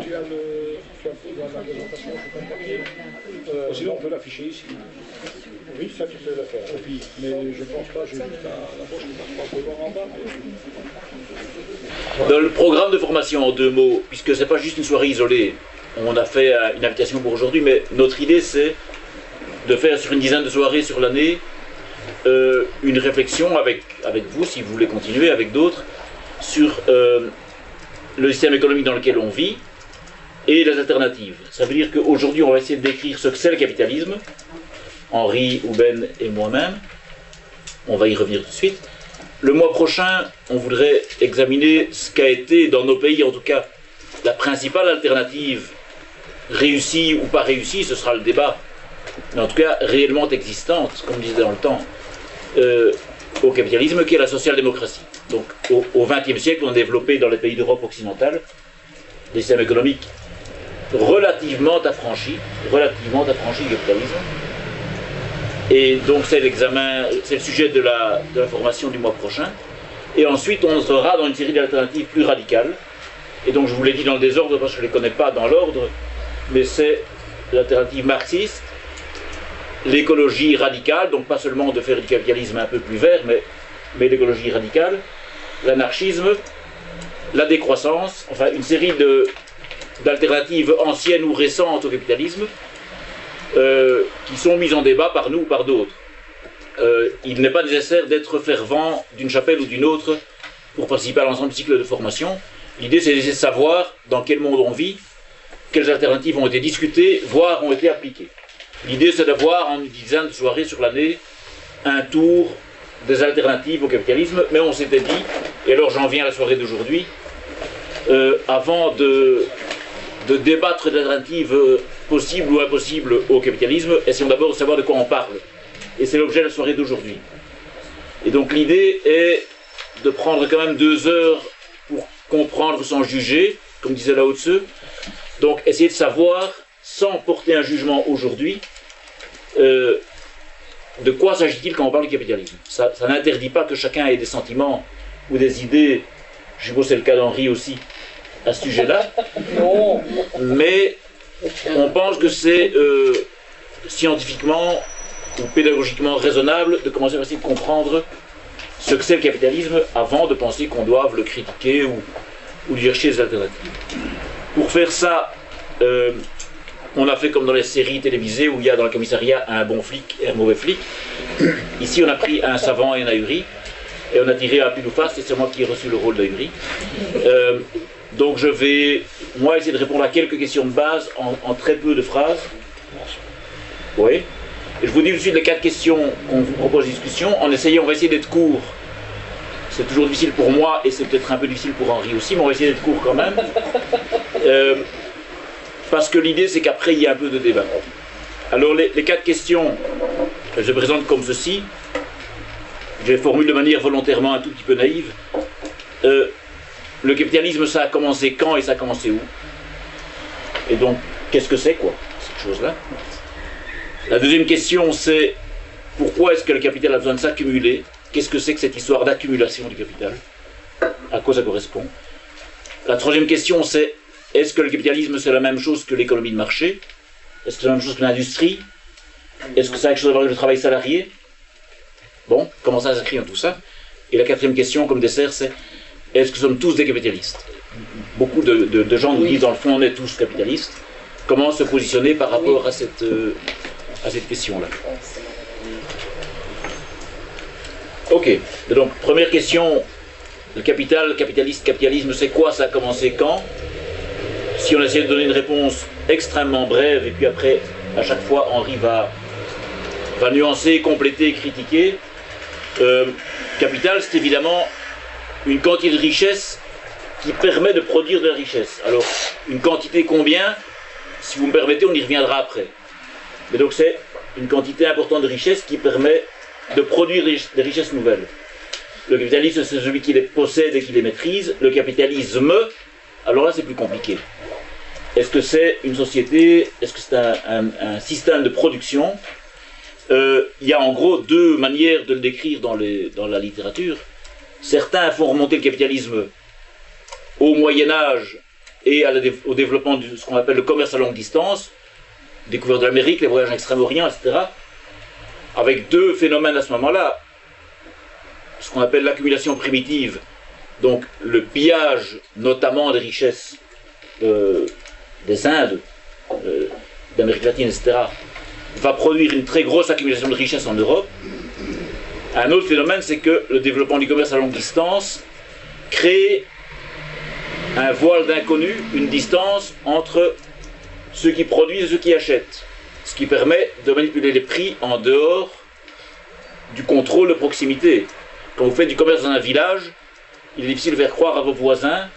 tu as la présentation sur ton papier. Sinon, on peut l'afficher ici. Oui, ça tu peux le faire. Puis, mais je pense pas, j'ai juste la poche qui passe pas pour voir en bas. Dans le programme de formation, en 2 mots, puisque c'est pas juste une soirée isolée, on a fait une invitation pour aujourd'hui, mais notre idée c'est de faire sur une dizaine de soirées sur l'année une réflexion avec vous, si vous voulez continuer, avec d'autres, sur le système économique dans lequel on vit et les alternatives. Ça veut dire qu'aujourd'hui on va essayer de décrire ce que c'est le capitalisme, Henri, Houben et moi-même. On va y revenir tout de suite. Le mois prochain, on voudrait examiner ce qu'a été, dans nos pays en tout cas, la principale alternative, réussie ou pas réussie, ce sera le débat, mais en tout cas réellement existante, comme je disais dans le temps, au capitalisme, qui est la social-démocratie. Donc au XXe siècle, on a développé dans les pays d'Europe occidentale des systèmes économiques relativement affranchis du capitalisme. Et donc c'est l'examen, c'est le sujet de la formation du mois prochain. Et ensuite on sera dans une série d'alternatives plus radicales. Et donc je vous l'ai dit dans le désordre parce que je ne les connais pas dans l'ordre, mais c'est l'alternative marxiste, l'écologie radicale, donc pas seulement de faire du capitalisme un peu plus vert, mais l'écologie radicale, l'anarchisme, la décroissance, enfin une série d'alternatives anciennes ou récentes au capitalisme, qui sont mises en débat par nous ou par d'autres. Il n'est pas nécessaire d'être fervent d'une chapelle ou d'une autre pour participer à l'ensemble du cycle de formation. L'idée, c'est d'essayer de savoir dans quel monde on vit, quelles alternatives ont été discutées, voire ont été appliquées. L'idée, c'est d'avoir en une dizaine de soirées sur l'année un tour des alternatives au capitalisme, mais on s'était dit, et alors j'en viens à la soirée d'aujourd'hui, avant de débattre d'alternatives possibles ou impossibles au capitalisme, essayons d'abord de savoir de quoi on parle. Et c'est l'objet de la soirée d'aujourd'hui. Et donc l'idée est de prendre quand même 2 heures pour comprendre sans juger, comme disait Lao Tzu. Donc essayer de savoir, sans porter un jugement aujourd'hui, de quoi s'agit-il quand on parle du capitalisme. Ça n'interdit pas que chacun ait des sentiments ou des idées, je suppose que c'est le cas d'Henri aussi, à ce sujet-là, mais on pense que c'est scientifiquement ou pédagogiquement raisonnable de commencer à essayer de comprendre ce que c'est le capitalisme avant de penser qu'on doive le critiquer ou lui chercher des alternatives. Pour faire ça, on a fait comme dans les séries télévisées où il y a dans le commissariat un bon flic et un mauvais flic. Ici on a pris un savant et un ahuri et on a tiré à pile ou face, et c'est moi qui ai reçu le rôle d'ahuri. Donc je vais, moi, essayer de répondre à quelques questions de base en très peu de phrases. Oui. Et je vous dis tout de suite les 4 questions qu'on vous propose de discussion. En essayant, on va essayer d'être court. C'est toujours difficile pour moi et c'est peut-être un peu difficile pour Henri aussi, mais on va essayer d'être court quand même. Parce que l'idée, c'est qu'après, il y a un peu de débat. Alors les 4 questions, je les présente comme ceci. Je les formule de manière volontairement un tout petit peu naïve. Le capitalisme, ça a commencé quand et ça a commencé où? Et donc, qu'est-ce que c'est, quoi, cette chose-là? La deuxième question, c'est pourquoi est-ce que le capital a besoin de s'accumuler? Qu'est-ce que c'est que cette histoire d'accumulation du capital? À quoi ça correspond? La troisième question, c'est est-ce que le capitalisme, c'est la même chose que l'économie de marché? Est-ce que c'est la même chose que l'industrie? Est-ce que ça a quelque chose à voir avec le travail salarié? Bon, comment ça s'inscrit dans tout ça? Et la quatrième question, comme dessert, c'est est-ce que nous sommes tous des capitalistes? Beaucoup de gens nous disent, dans le fond, on est tous capitalistes. Comment se positionner par rapport à cette question-là? Ok, donc première question, le capitalisme, c'est quoi? Ça a commencé quand? Si on essaie de donner une réponse extrêmement brève, et puis après, à chaque fois, Henri va nuancer, compléter, critiquer. Capital, c'est évidemment une quantité de richesse qui permet de produire de la richesse. Alors, une quantité combien? Si vous me permettez, on y reviendra après. Mais donc c'est une quantité importante de richesse qui permet de produire des richesses nouvelles. Le capitalisme, c'est celui qui les possède et qui les maîtrise. Le capitalisme, alors là c'est plus compliqué. Est-ce que c'est une société? Est-ce que c'est un système de production? Il y a en gros 2 manières de le décrire dans la littérature. Certains font remonter le capitalisme au Moyen-Âge et au développement de ce qu'on appelle le commerce à longue distance, découverte de l'Amérique, les voyages en Extrême-Orient, etc. Avec deux phénomènes à ce moment-là, ce qu'on appelle l'accumulation primitive, donc le pillage notamment des richesses des Indes, d'Amérique latine, etc., va produire une très grosse accumulation de richesses en Europe. Un autre phénomène, c'est que le développement du commerce à longue distance crée un voile d'inconnu, une distance entre ceux qui produisent et ceux qui achètent, ce qui permet de manipuler les prix en dehors du contrôle de proximité. Quand vous faites du commerce dans un village, il est difficile de faire croire à vos voisins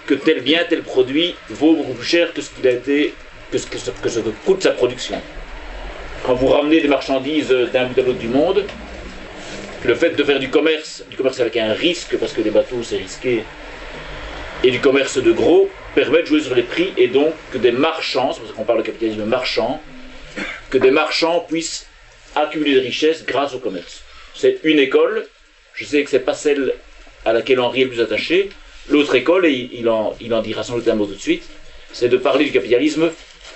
que tel bien, tel produit vaut beaucoup plus cher que ce qu'il a été, que ce que coûte sa production. Quand vous ramenez des marchandises d'un bout à l'autre du monde, le fait de faire du commerce avec un risque, parce que les bateaux c'est risqué, et du commerce de gros, permet de jouer sur les prix, et donc que des marchands, c'est pour ça qu'on parle de capitalisme marchand, que des marchands puissent accumuler des richesses grâce au commerce. C'est une école, je sais que c'est pas celle à laquelle Henri est le plus attaché. L'autre école, et il en dira sans doute un mot tout de suite, c'est de parler du capitalisme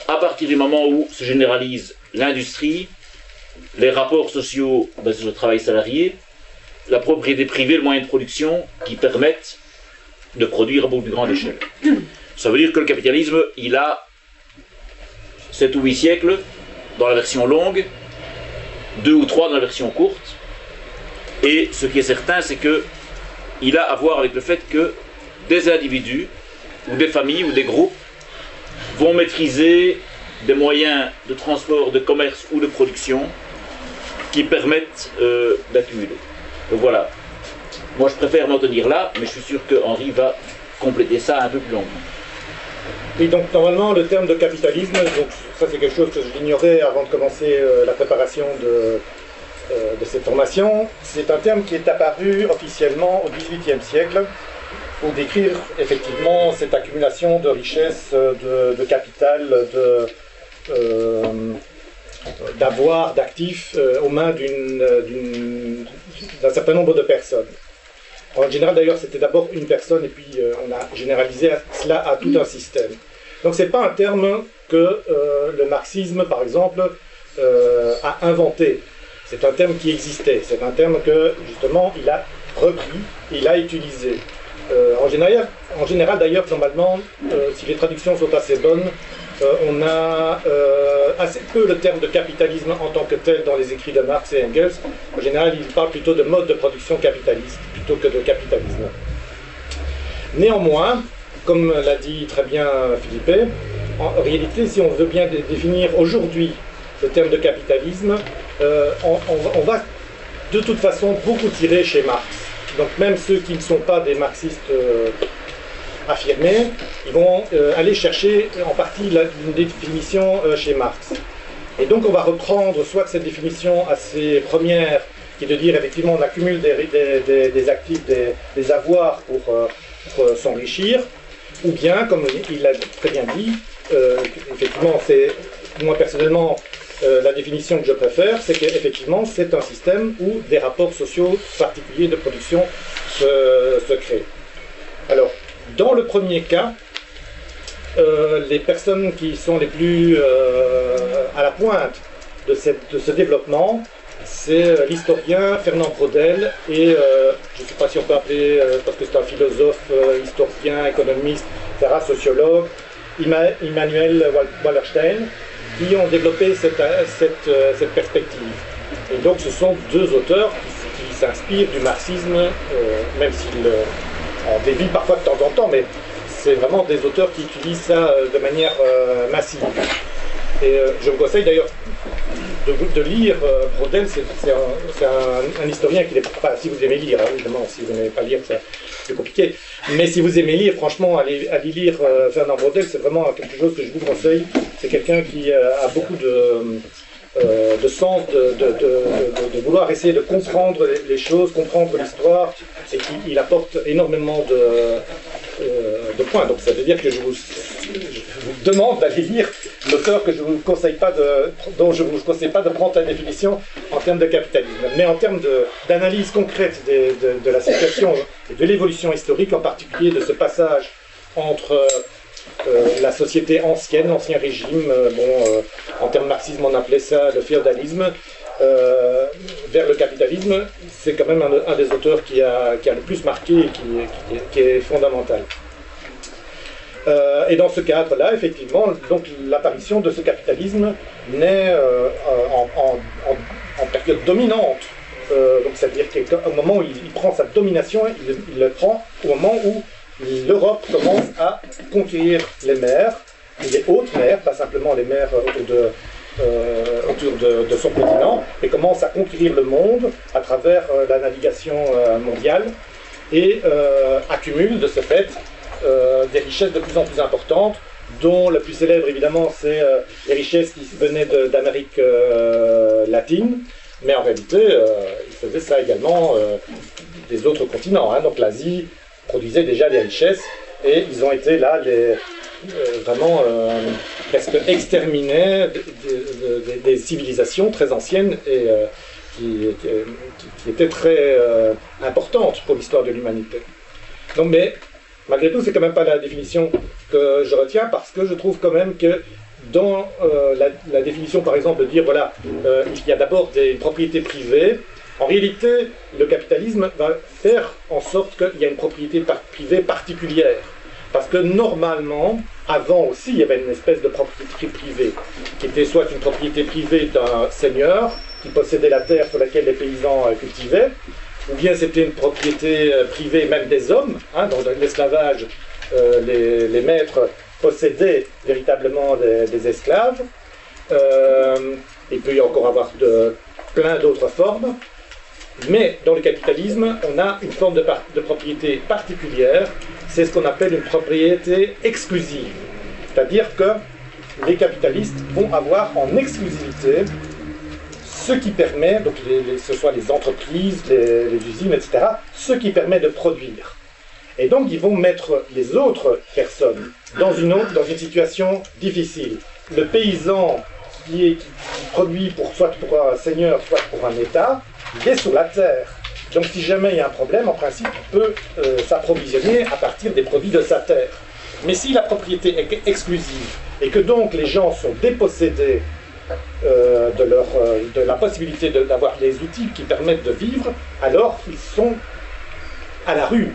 à partir du moment où se généralise l'industrie, les rapports sociaux basés sur le travail salarié, la propriété privée, le moyen de production qui permettent de produire à beaucoup plus grande échelle. Ça veut dire que le capitalisme, il a 7 ou 8 siècles dans la version longue, 2 ou 3 dans la version courte, et ce qui est certain, c'est que il a à voir avec le fait que des individus, ou des familles, ou des groupes, vont maîtriser des moyens de transport, de commerce ou de production qui permettent d'accumuler. Donc voilà. Moi je préfère m'en tenir là, mais je suis sûr que Henri va compléter ça un peu plus longuement. Oui, donc normalement le terme de capitalisme, donc ça c'est quelque chose que j'ignorais avant de commencer la préparation de cette formation, c'est un terme qui est apparu officiellement au XVIIIe siècle pour décrire effectivement cette accumulation de richesses, de capital, d'avoir, d'actifs aux mains d'un certain nombre de personnes. En général d'ailleurs c'était d'abord une personne et puis on a généralisé cela à tout un système. Donc c'est pas un terme que le marxisme par exemple a inventé. C'est un terme qui existait, c'est un terme que justement il a repris, il a utilisé. En général d'ailleurs normalement, si les traductions sont assez bonnes, on a assez peu le terme de capitalisme en tant que tel dans les écrits de Marx et Engels. En général, il parle plutôt de mode de production capitaliste plutôt que de capitalisme. Néanmoins, comme l'a dit très bien Philippe, en réalité, si on veut bien définir aujourd'hui le terme de capitalisme, on va de toute façon beaucoup tirer chez Marx. Donc même ceux qui ne sont pas des marxistes affirmés, ils vont aller chercher en partie une définition chez Marx. Et donc on va reprendre soit cette définition assez première, qui est de dire effectivement on accumule des actifs, des avoirs pour s'enrichir, ou bien, comme il l'a très bien dit, effectivement c'est, moi personnellement, la définition que je préfère, c'est qu'effectivement c'est un système où des rapports sociaux particuliers de production se créent. Alors, dans le premier cas, les personnes qui sont les plus à la pointe de ce développement, c'est l'historien Fernand Braudel et, je ne sais pas si on peut appeler, parce que c'est un philosophe, historien, économiste, etc., sociologue, Immanuel Wallerstein, qui ont développé cette perspective. Et donc ce sont deux auteurs qui s'inspirent du marxisme, même s'ils en dévient parfois de temps en temps, mais c'est vraiment des auteurs qui utilisent ça de manière massive. Et je vous conseille d'ailleurs de lire Braudel, c'est un historien qui n'est pas, si vous aimez lire, hein, évidemment, si vous n'aimez pas lire, c'est compliqué, mais si vous aimez lire, franchement, allez lire Fernand Braudel, c'est vraiment quelque chose que je vous conseille. C'est quelqu'un qui a beaucoup de sens, de vouloir essayer de comprendre les choses, comprendre l'histoire, et il apporte énormément de points. Donc ça veut dire que je vous demande d'aller lire l'auteur dont je ne vous conseille pas de prendre la définition en termes de capitalisme, mais en termes d'analyse concrète de la situation et de l'évolution historique, en particulier de ce passage entre la société ancienne, l'ancien régime, en termes marxisme on appelait ça le féodalisme, vers le capitalisme, c'est quand même un des auteurs qui a le plus marqué et qui est fondamental. Et dans ce cadre-là, effectivement, donc l'apparition de ce capitalisme naît en période dominante. Donc c'est-à-dire qu'au moment où il prend sa domination, il le prend au moment où l'Europe commence à conquérir les mers, les hautes mers, pas simplement les mers autour de son continent, mais commence à conquérir le monde à travers la navigation mondiale et accumule de ce fait des richesses de plus en plus importantes, dont la plus célèbre évidemment c'est les richesses qui venaient d'Amérique latine, mais en réalité il faisait ça également des autres continents, hein. Donc l'Asie produisait déjà des richesses et ils ont été là vraiment presque exterminés des civilisations très anciennes et qui étaient très importantes pour l'histoire de l'humanité. Donc, mais malgré tout, c'est quand même pas la définition que je retiens, parce que je trouve quand même que dans la définition, par exemple, de dire voilà, il y a d'abord des propriétés privées. En réalité, le capitalisme va faire en sorte qu'il y a une propriété privée particulière. Parce que normalement, avant aussi, il y avait une espèce de propriété privée, qui était soit une propriété privée d'un seigneur, qui possédait la terre sur laquelle les paysans cultivaient, ou bien c'était une propriété privée même des hommes, hein, dans l'esclavage, les maîtres possédaient véritablement des esclaves. Il peut y encore avoir plein d'autres formes. Mais dans le capitalisme, on a une forme de propriété particulière, c'est ce qu'on appelle une propriété exclusive. C'est-à-dire que les capitalistes vont avoir en exclusivité ce qui permet, donc ce soit les entreprises, les usines, etc., ce qui permet de produire. Et donc ils vont mettre les autres personnes dans une situation difficile. Le paysan qui produit soit pour un seigneur, soit pour un État, il est sur la terre. Donc si jamais il y a un problème, en principe, il peut s'approvisionner à partir des produits de sa terre. Mais si la propriété est exclusive et que donc les gens sont dépossédés de la possibilité d'avoir les outils qui permettent de vivre, alors ils sont à la rue.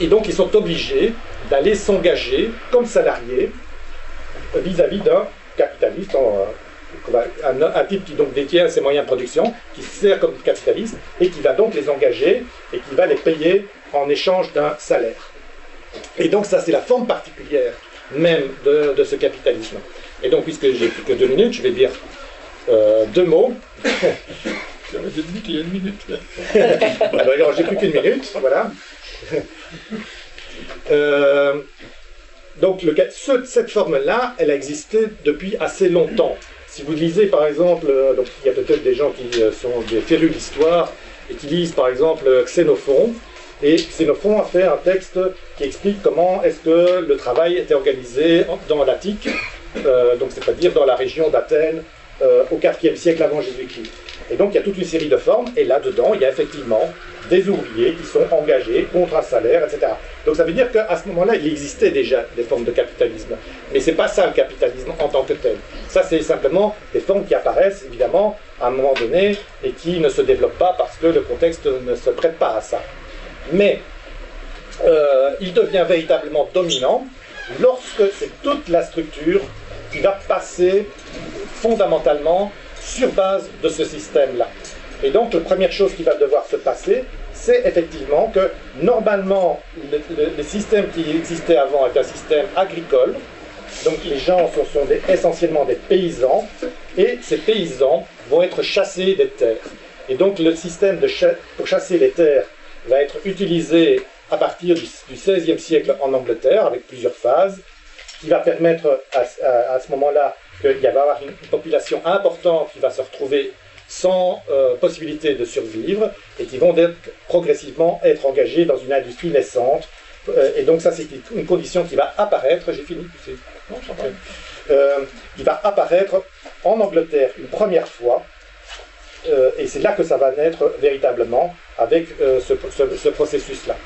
Et donc ils sont obligés d'aller s'engager comme salariés vis-à-vis d'un capitaliste, un type qui donc détient ses moyens de production, qui sert comme capitaliste et qui va donc les engager et qui va les payer en échange d'un salaire. Et donc ça c'est la forme particulière même de ce capitalisme. Et donc puisque j'ai plus que 2 minutes, je vais dire 2 mots. J'avais dit qu'il y a 1 minute. Alors j'ai plus qu'une minute, voilà. Donc cette forme-là, elle a existé depuis assez longtemps. Si vous lisez par exemple, donc il y a peut-être des gens qui sont des férus d'histoire et qui lisent par exemple Xénophon, et Xénophon a fait un texte qui explique comment est-ce que le travail était organisé dans l'Attique, donc c'est-à-dire dans la région d'Athènes au IVe siècle avant Jésus-Christ. Et donc il y a toute une série de formes, et là-dedans il y a effectivement des ouvriers qui sont engagés contre un salaire, etc. Donc ça veut dire qu'à ce moment-là, il existait déjà des formes de capitalisme. Mais ce n'est pas ça le capitalisme en tant que tel. Ça, c'est simplement des formes qui apparaissent, évidemment, à un moment donné, et qui ne se développent pas parce que le contexte ne se prête pas à ça. Mais il devient véritablement dominant lorsque c'est toute la structure qui va passer fondamentalement sur base de ce système-là. Et donc, la première chose qui va devoir se passer, c'est effectivement que, normalement, le système qui existait avant est un système agricole. Donc, les gens sont essentiellement des paysans, et ces paysans vont être chassés des terres. Et donc, le système pour chasser les terres va être utilisé à partir du XVIe siècle en Angleterre, avec plusieurs phases, qui va permettre à ce moment-là qu'il va y avoir une population importante qui va se retrouver sans possibilité de survivre et qui vont progressivement être engagés dans une industrie naissante. Et donc ça, c'est une condition qui va apparaître, j'ai fini, non, qui va apparaître en Angleterre une première fois, et c'est là que ça va naître véritablement avec ce processus-là.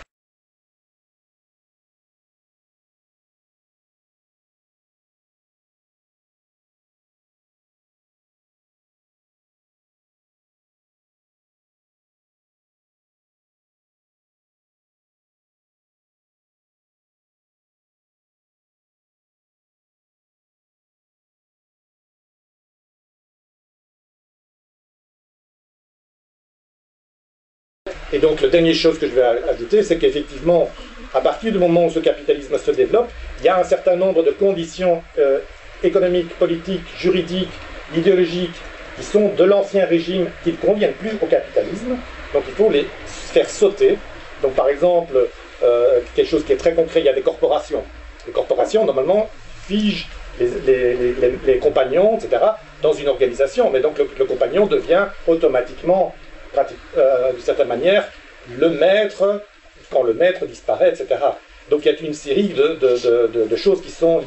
Et donc, la dernière chose que je vais ajouter, c'est qu'effectivement, à partir du moment où ce capitalisme se développe, il y a un certain nombre de conditions économiques, politiques, juridiques, idéologiques, qui sont de l'ancien régime, qui ne conviennent plus au capitalisme. Donc, il faut les faire sauter. Donc, par exemple, quelque chose qui est très concret, il y a des corporations. Les corporations, normalement, figent les compagnons, etc., dans une organisation. Mais donc, le compagnon devient automatiquement, d'une certaine manière, le maître, quand le maître disparaît, etc. Donc, il y a une série de choses qui sont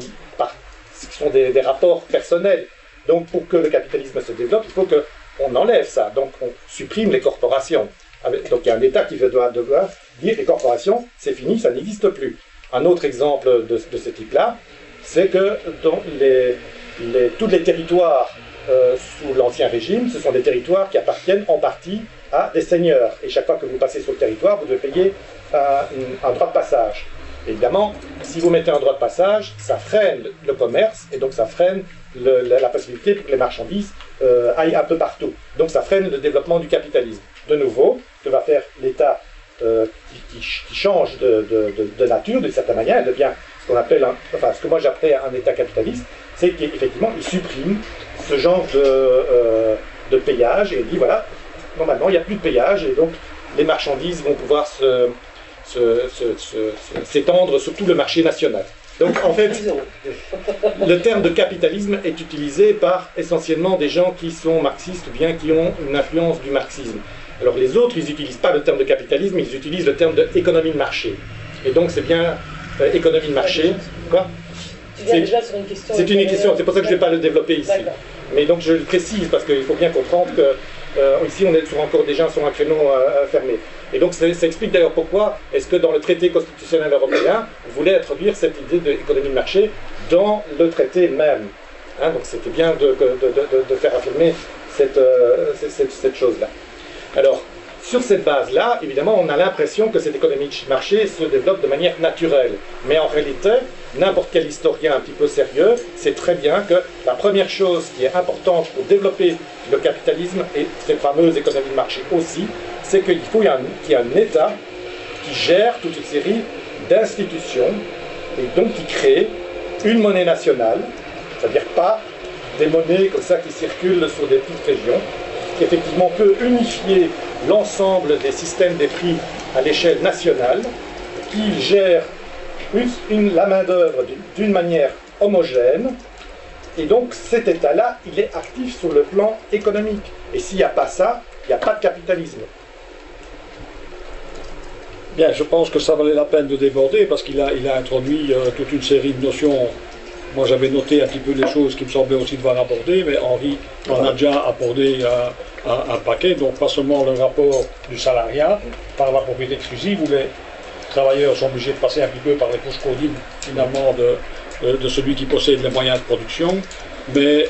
des rapports personnels. Donc, pour que le capitalisme se développe, il faut qu'on enlève ça. Donc, on supprime les corporations. Donc, il y a un État qui doit dire les corporations, c'est fini, ça n'existe plus. Un autre exemple de ce type-là, c'est que dans tous les territoires sous l'Ancien Régime, ce sont des territoires qui appartiennent en partie à des seigneurs. Et chaque fois que vous passez sur le territoire, vous devez payer un droit de passage. Évidemment, si vous mettez un droit de passage, ça freine le commerce, et donc ça freine la possibilité pour que les marchandises aillent un peu partout. Donc ça freine le développement du capitalisme. De nouveau, que va faire l'État qui change de nature, d'une certaine manière, elle devient ce qu'on appelle, ce que moi j'appelle un État capitaliste, c'est qu'effectivement, il supprime ce genre de péage, et il dit, voilà, normalement, il n'y a plus de péage, et donc les marchandises vont pouvoir s'étendre sur tout le marché national. Donc, en fait, le terme de capitalisme est utilisé par essentiellement des gens qui sont marxistes ou bien qui ont une influence du marxisme. Alors, les autres, ils n'utilisent pas le terme de capitalisme, ils utilisent le terme d'économie de marché. Et donc, c'est bien économie de marché. Quoi ? Tu viens déjà sur une question. C'est une question, c'est pour ça que je ne vais pas le développer ici. Mais donc, je le précise parce qu'il faut bien comprendre que ici, on est encore des gens sur un créneau fermé. Et donc, ça explique d'ailleurs pourquoi est-ce que dans le traité constitutionnel européen, vous voulez introduire cette idée d'économie de marché dans le traité même. Hein, donc, c'était bien de faire affirmer cette chose-là. Alors, sur cette base-là, évidemment, on a l'impression que cette économie de marché se développe de manière naturelle. Mais en réalité, n'importe quel historien un petit peu sérieux sait très bien que la première chose qui est importante pour développer le capitalisme, et cette fameuse économie de marché aussi, c'est qu'il faut qu'il y ait un État qui gère toute une série d'institutions, et donc qui crée une monnaie nationale, c'est-à-dire pas des monnaies comme ça qui circulent sur des petites régions, qui effectivement peut unifier l'ensemble des systèmes des prix à l'échelle nationale, qui gère la main-d'œuvre d'une manière homogène, et donc cet État-là, il est actif sur le plan économique. Et s'il n'y a pas ça, il n'y a pas de capitalisme. Bien, je pense que ça valait la peine de déborder parce qu'il a introduit toute une série de notions. Moi, j'avais noté un petit peu les choses qui me semblaient aussi devoir aborder, mais Henri en a déjà abordé un paquet. Donc, pas seulement le rapport du salariat par la propriété exclusive, où les travailleurs sont obligés de passer un petit peu par les couches codines, finalement, de celui qui possède les moyens de production, mais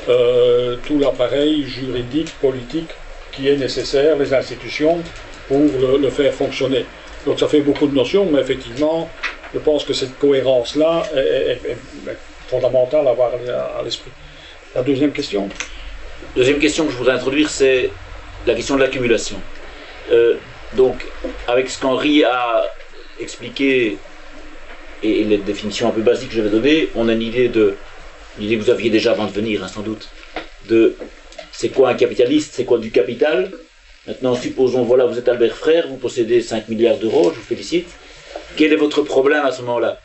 tout l'appareil juridique, politique qui est nécessaire, les institutions, pour le faire fonctionner. Donc, ça fait beaucoup de notions, mais effectivement, je pense que cette cohérence-là est fondamental à avoir à l'esprit. La deuxième question ? Deuxième question que je voudrais introduire, c'est la question de l'accumulation. Donc, avec ce qu'Henri a expliqué et les définitions un peu basiques que je vais donner, on a une idée que vous aviez déjà avant de venir, hein, sans doute, de c'est quoi un capitaliste, c'est quoi du capital. Maintenant, supposons, voilà, vous êtes Albert Frère, vous possédez 5 milliards d'euros, je vous félicite. Quel est votre problème à ce moment-là ?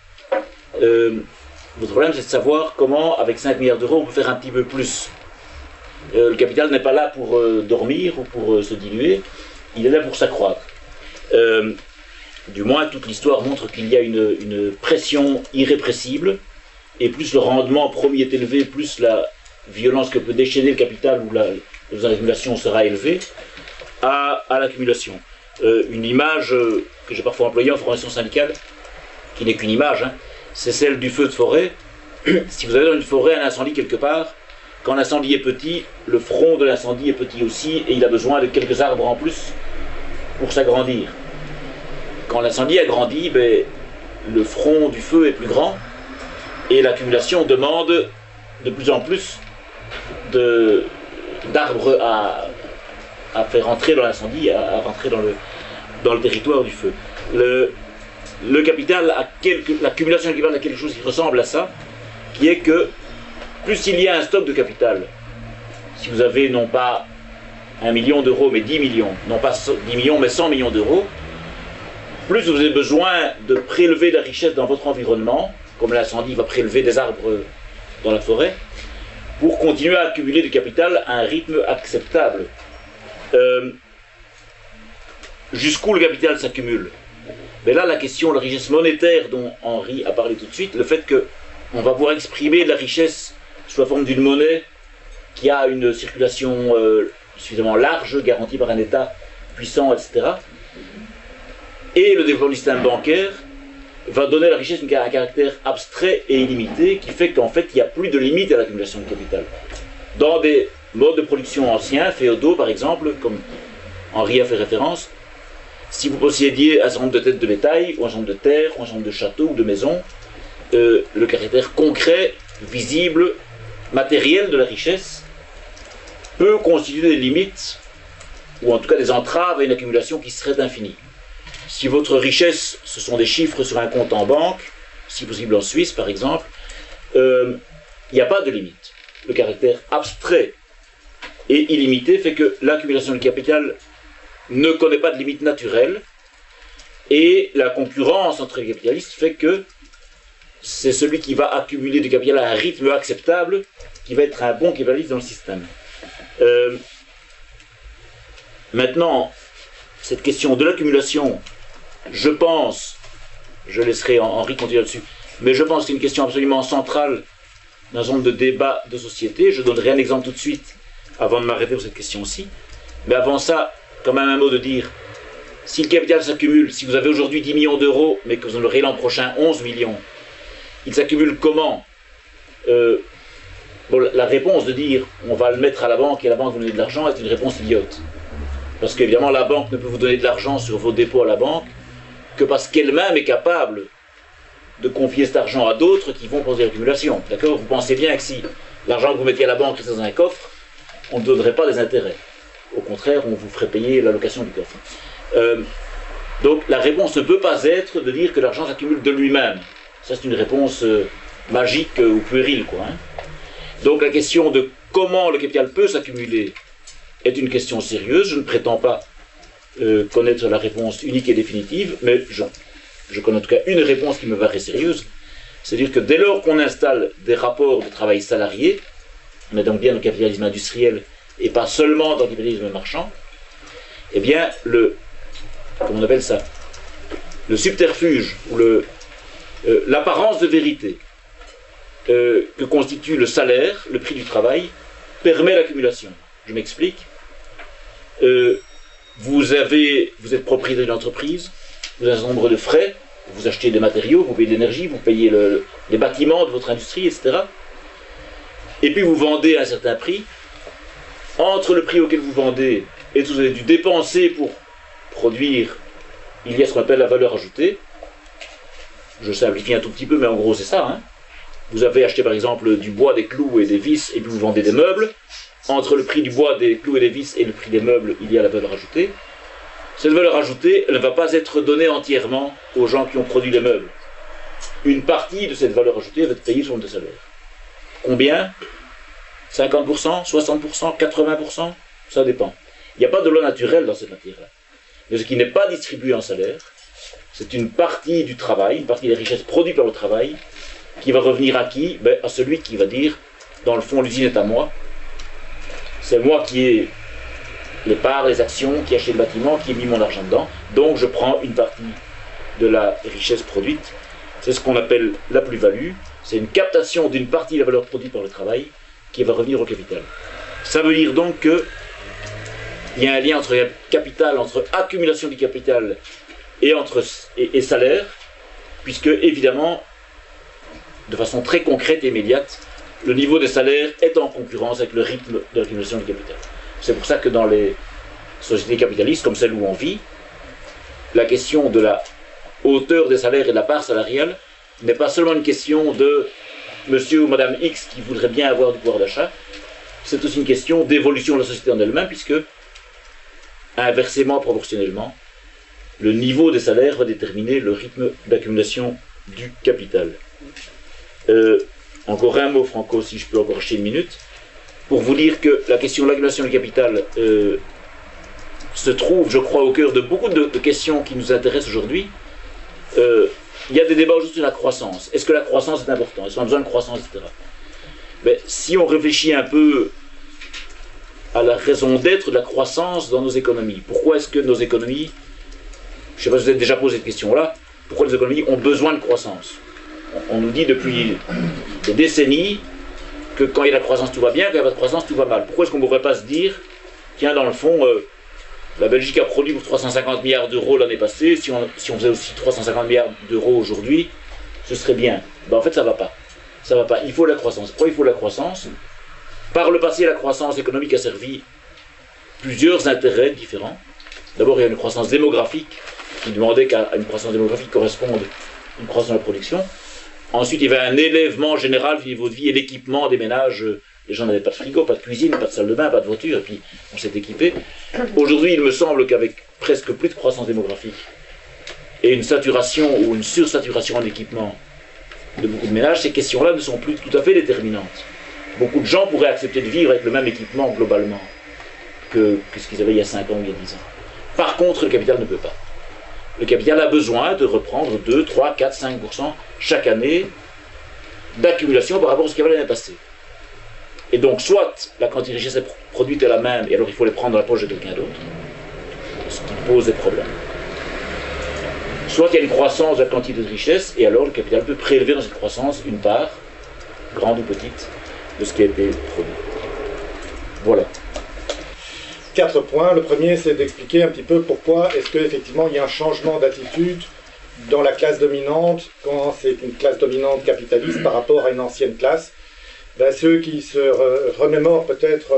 Votre problème, c'est de savoir comment, avec 5 milliards d'euros, on peut faire un petit peu plus. Le capital n'est pas là pour dormir ou pour se diluer, il est là pour s'accroître. Du moins, toute l'histoire montre qu'il y a une pression irrépressible, et plus le rendement premier est élevé, plus la violence que peut déchaîner le capital ou l'accumulation sera élevée, à l'accumulation. Une image que j'ai parfois employée en formation syndicale, qui n'est qu'une image, hein, c'est celle du feu de forêt. Si vous avez dans une forêt un incendie quelque part, quand l'incendie est petit, le front de l'incendie est petit aussi, et il a besoin de quelques arbres en plus pour s'agrandir. Quand l'incendie a grandi, le front du feu est plus grand, et l'accumulation demande de plus en plus d'arbres à faire rentrer dans l'incendie, à rentrer dans le territoire du feu. Le capital a l'accumulation du capital a quelque chose qui ressemble à ça, qui est que plus il y a un stock de capital, si vous avez non pas 1 million d'euros mais 10 millions, non pas 10 millions mais 100 millions d'euros, plus vous avez besoin de prélever de la richesse dans votre environnement, comme l'incendie va prélever des arbres dans la forêt, pour continuer à accumuler du capital à un rythme acceptable. Jusqu'où le capital s'accumule? Mais là, la question de la richesse monétaire dont Henri a parlé tout de suite, le fait qu'on va pouvoir exprimer de la richesse sous la forme d'une monnaie qui a une circulation suffisamment large, garantie par un État puissant, etc. Et le développement du système bancaire va donner à la richesse un caractère abstrait et illimité qui fait qu'en fait, il n'y a plus de limite à l'accumulation de capital. Dans des modes de production anciens, féodaux par exemple, comme Henri a fait référence, si vous possédiez un certain nombre de têtes de bétail, ou un certain nombre de terres, ou un certain nombre de châteaux ou de maisons, le caractère concret, visible, matériel de la richesse peut constituer des limites, ou en tout cas des entraves à une accumulation qui serait infinie. Si votre richesse, ce sont des chiffres sur un compte en banque, si possible en Suisse par exemple, il n'y a pas de limite. Le caractère abstrait et illimité fait que l'accumulation du capital ne connaît pas de limite naturelle, et la concurrence entre les capitalistes fait que c'est celui qui va accumuler du capital à un rythme acceptable qui va être un bon capitaliste dans le système. Maintenant, cette question de l'accumulation, je pense, je laisserai Henri continuer là-dessus, mais je pense que c'est une question absolument centrale dans un certain nombre de débats de société. Je donnerai un exemple tout de suite avant de m'arrêter sur cette question-ci, mais avant ça, quand même un mot de dire, si le capital s'accumule, si vous avez aujourd'hui 10 millions d'euros, mais que vous en aurez l'an prochain 11 millions, il s'accumule comment? La réponse de dire on va le mettre à la banque et la banque va vous donner de l'argent est une réponse idiote. Parce qu'évidemment la banque ne peut vous donner de l'argent sur vos dépôts à la banque que parce qu'elle-même est capable de confier cet argent à d'autres qui vont poser l'accumulation. D'accord? Vous pensez bien que si l'argent que vous mettiez à la banque est dans un coffre, on ne donnerait pas des intérêts. Au contraire, on vous ferait payer l'allocation du coffre. Donc la réponse ne peut pas être de dire que l'argent s'accumule de lui-même. Ça c'est une réponse magique ou puérile, quoi. Donc la question de comment le capital peut s'accumuler est une question sérieuse. Je ne prétends pas connaître la réponse unique et définitive, mais je connais en tout cas une réponse qui me paraît sérieuse. C'est-à-dire que dès lors qu'on installe des rapports de travail salariés, on est donc bien dans le capitalisme industriel et pas seulement dans le capitalisme marchand, eh bien, comment on appelle ça, le subterfuge ou l'apparence de vérité que constitue le salaire, le prix du travail, permet l'accumulation. Je m'explique. Vous êtes propriétaire d'une entreprise, vous avez un nombre de frais, vous achetez des matériaux, vous payez de l'énergie, vous payez les bâtiments de votre industrie, etc. Et puis vous vendez à un certain prix. Entre le prix auquel vous vendez et tout ce que vous avez dû dépenser pour produire, il y a ce qu'on appelle la valeur ajoutée. Je simplifie un tout petit peu, mais en gros c'est ça. Hein. Vous avez acheté par exemple du bois, des clous et des vis, et puis vous vendez des meubles. Entre le prix du bois, des clous et des vis et le prix des meubles, il y a la valeur ajoutée. Cette valeur ajoutée, elle ne va pas être donnée entièrement aux gens qui ont produit les meubles. Une partie de cette valeur ajoutée va être payée sur le salaire. Combien? 50%, 60%, 80%, ça dépend. Il n'y a pas de loi naturelle dans cette matière-là. Mais ce qui n'est pas distribué en salaire, c'est une partie du travail, une partie des richesses produites par le travail, qui va revenir à qui? À celui qui va dire, dans le fond, l'usine est à moi. C'est moi qui ai les parts, les actions, qui ai acheté le bâtiment, qui ai mis mon argent dedans. Donc je prends une partie de la richesse produite. C'est ce qu'on appelle la plus-value. C'est une captation d'une partie de la valeur produite par le travail qui va revenir au capital. Ça veut dire donc qu'il y a un lien entre capital, entre accumulation du capital et salaire, puisque évidemment, de façon très concrète et immédiate, le niveau des salaires est en concurrence avec le rythme de l'accumulation du capital. C'est pour ça que dans les sociétés capitalistes, comme celle où on vit, la question de la hauteur des salaires et de la part salariale n'est pas seulement une question de monsieur ou madame X qui voudrait bien avoir du pouvoir d'achat, c'est aussi une question d'évolution de la société en elle-même, puisque, inversement proportionnellement, le niveau des salaires va déterminer le rythme d'accumulation du capital. Encore un mot, Franco, si je peux encore acheter une minute, pour vous dire que la question de l'accumulation du capital se trouve, je crois, au cœur de beaucoup de questions qui nous intéressent aujourd'hui. Il y a des débats aujourd'hui sur la croissance. Est-ce que la croissance est importante? Est-ce qu'on a besoin de croissance, etc. Mais si on réfléchit un peu à la raison d'être de la croissance dans nos économies, pourquoi est-ce que nos économies, je ne sais pas si vous avez déjà posé cette question-là, pourquoi les économies ont besoin de croissance? On nous dit depuis des décennies que quand il y a de la croissance tout va bien, quand il n'y a pas de croissance tout va mal. Pourquoi est-ce qu'on ne pourrait pas se dire, tiens, dans le fond, la Belgique a produit pour 350 milliards d'euros l'année passée, si on faisait aussi 350 milliards d'euros aujourd'hui, ce serait bien. Ben, en fait, ça ne va pas. Ça va pas. Il faut la croissance. Pourquoi il faut la croissance? Par le passé, la croissance économique a servi plusieurs intérêts différents. D'abord, il y a une croissance démographique qui demandait qu'à une croissance démographique corresponde une croissance de la production. Ensuite, il y avait un élèvement général du niveau de vie et l'équipement des ménages. Les gens n'avaient pas de frigo, pas de cuisine, pas de salle de bain, pas de voiture, et puis on s'est équipé. Aujourd'hui, il me semble qu'avec presque plus de croissance démographique et une saturation ou une sursaturation en équipement de beaucoup de ménages, ces questions-là ne sont plus tout à fait déterminantes. Beaucoup de gens pourraient accepter de vivre avec le même équipement globalement que ce qu'ils avaient il y a 5 ans ou il y a 10 ans. Par contre, le capital ne peut pas. Le capital a besoin de reprendre 2, 3, 4, 5% chaque année d'accumulation par rapport à ce qu'il y avait l'année passée. Et donc, soit la quantité de richesse produite est la même, et alors il faut les prendre dans la poche de quelqu'un d'autre, ce qui pose des problèmes. Soit il y a une croissance de la quantité de richesse, et alors le capital peut prélever dans cette croissance une part, grande ou petite, de ce qui a été produit. Voilà. 4 points. Le premier, c'est d'expliquer un petit peu pourquoi est-ce qu'effectivement il y a un changement d'attitude dans la classe dominante quand c'est une classe dominante capitaliste par rapport à une ancienne classe. Ben, ceux qui se remémorent peut-être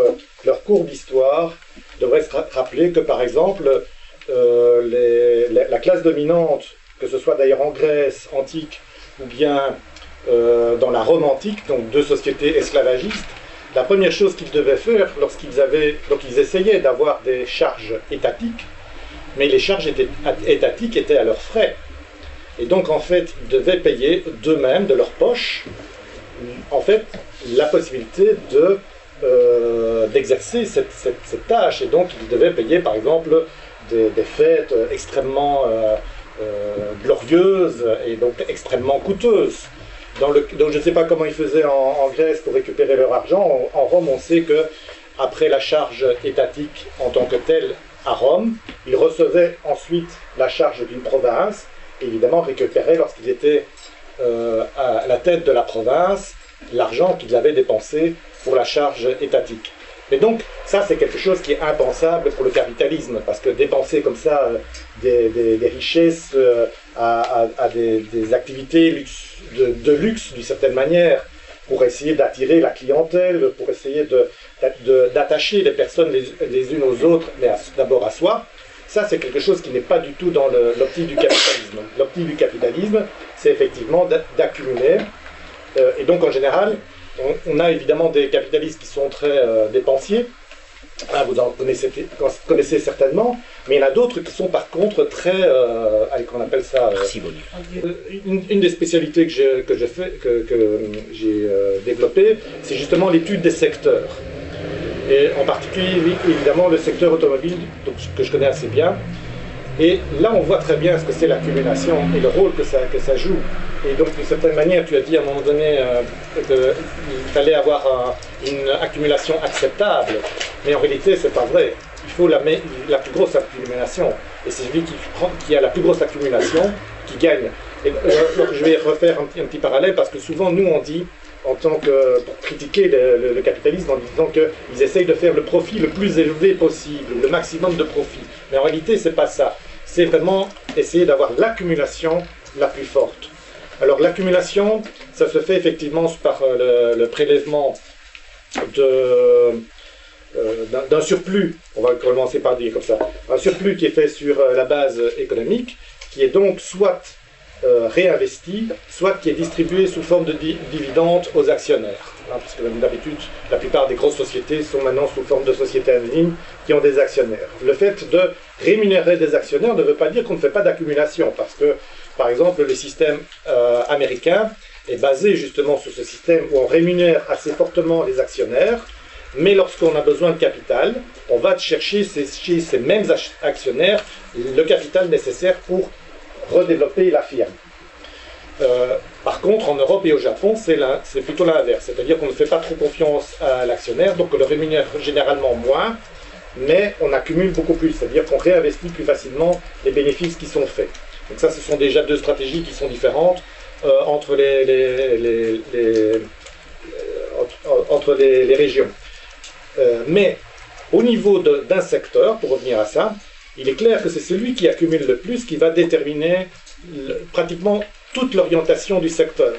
leur cours d'histoire devraient se rappeler que par exemple la classe dominante, que ce soit d'ailleurs en Grèce antique ou bien dans la Rome antique, donc deux sociétés esclavagistes, la première chose qu'ils devaient faire donc ils essayaient d'avoir des charges étatiques, mais les charges étatiques étaient à leurs frais. Et donc en fait, ils devaient payer d'eux-mêmes, de leur poche, en fait, la possibilité d'exercer cette tâche. Et donc ils devaient payer par exemple des fêtes extrêmement glorieuses et donc extrêmement coûteuses. Donc je ne sais pas comment ils faisaient en Grèce pour récupérer leur argent. En Rome, on sait que après la charge étatique en tant que telle à Rome, ils recevaient ensuite la charge d'une province, et évidemment récupéraient lorsqu'ils étaient à la tête de la province l'argent qu'ils avaient dépensé pour la charge étatique. Mais donc ça c'est quelque chose qui est impensable pour le capitalisme, parce que dépenser comme ça des richesses à des activités de luxe d'une certaine manière, pour essayer d'attirer la clientèle, pour essayer d'attacher les personnes les unes aux autres, mais d'abord à soi, ça c'est quelque chose qui n'est pas du tout dans l'optique du capitalisme. L'optique du capitalisme, c'est effectivement d'accumuler, et donc en général, on a évidemment des capitalistes qui sont très dépensiers, vous en connaissez certainement, mais il y en a d'autres qui sont par contre très, qu'on appelle ça, une des spécialités que j'ai développées, c'est justement l'étude des secteurs. Et en particulier, évidemment, le secteur automobile, donc, que je connais assez bien. Et là, on voit très bien ce que c'est l'accumulation et le rôle que ça joue. Et donc, d'une certaine manière, tu as dit à un moment donné qu'il fallait avoir une accumulation acceptable. Mais en réalité, c'est pas vrai. Il faut la plus grosse accumulation. Et c'est celui qui a la plus grosse accumulation qui gagne. Et, je vais refaire un petit parallèle, parce que souvent, nous, on dit, pour critiquer le capitalisme, en disant qu'ils essayent de faire le profit le plus élevé possible, le maximum de profit. Mais en réalité, c'est pas ça. C'est vraiment essayer d'avoir l'accumulation la plus forte. Alors l'accumulation, ça se fait effectivement par le prélèvement d'un surplus, on va commencer par dire comme ça, un surplus qui est fait sur la base économique, qui est donc soit réinvesti, soit qui est distribué sous forme de dividendes aux actionnaires. Hein, parce que d'habitude, la plupart des grosses sociétés sont maintenant sous forme de sociétés anonymes qui ont des actionnaires. Le fait de rémunérer des actionnaires ne veut pas dire qu'on ne fait pas d'accumulation, parce que, par exemple, le système américain est basé justement sur ce système où on rémunère assez fortement les actionnaires, mais lorsqu'on a besoin de capital, on va chercher chez ces mêmes actionnaires le capital nécessaire pour redévelopper la firme. Par contre, en Europe et au Japon, c'est plutôt l'inverse. C'est-à-dire qu'on ne fait pas trop confiance à l'actionnaire, donc on le rémunère généralement moins, mais on accumule beaucoup plus. C'est-à-dire qu'on réinvestit plus facilement les bénéfices qui sont faits. Donc ça, ce sont déjà deux stratégies qui sont différentes entre les régions. Mais au niveau d'un secteur, pour revenir à ça, il est clair que c'est celui qui accumule le plus qui va déterminer pratiquement toute l'orientation du secteur.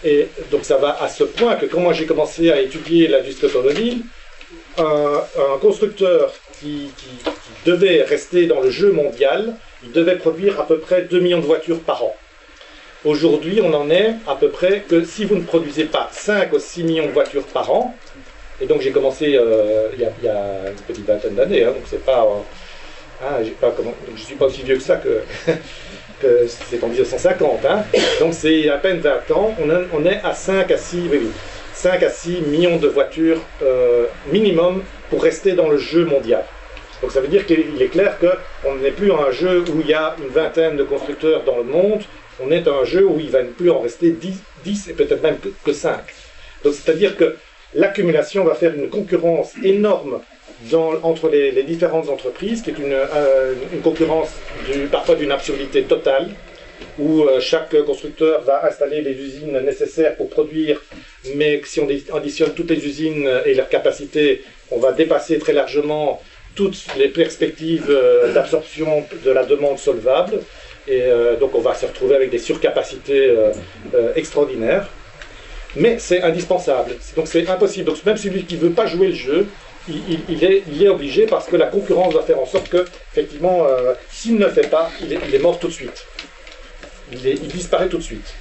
Et donc ça va à ce point que quand moi j'ai commencé à étudier l'industrie automobile, un constructeur qui devait rester dans le jeu mondial, il devait produire à peu près 2 millions de voitures par an. Aujourd'hui, on en est à peu près que si vous ne produisez pas 5 ou 6 millions de voitures par an, et donc j'ai commencé il y a une petite vingtaine d'années, hein, donc c'est pas... je ne suis pas aussi vieux que ça que c'est en 1950. Hein. Donc c'est à peine 20 ans, on est à 5 à 6 millions de voitures minimum pour rester dans le jeu mondial. Donc ça veut dire qu'il est clair qu'on n'est plus un jeu où il y a une vingtaine de constructeurs dans le monde, on est un jeu où il ne va plus en rester 10 et peut-être même que 5. Donc c'est-à-dire que l'accumulation va faire une concurrence énorme entre les différentes entreprises, qui est une concurrence parfois d'une absurdité totale, où chaque constructeur va installer les usines nécessaires pour produire, mais si on additionne toutes les usines et leurs capacités, on va dépasser très largement toutes les perspectives d'absorption de la demande solvable, et donc on va se retrouver avec des surcapacités extraordinaires. Mais c'est indispensable, donc c'est impossible. Donc même celui qui ne veut pas jouer le jeu, il est obligé parce que la concurrence va faire en sorte que, effectivement, s'il ne le fait pas, il est mort tout de suite. Il disparaît tout de suite.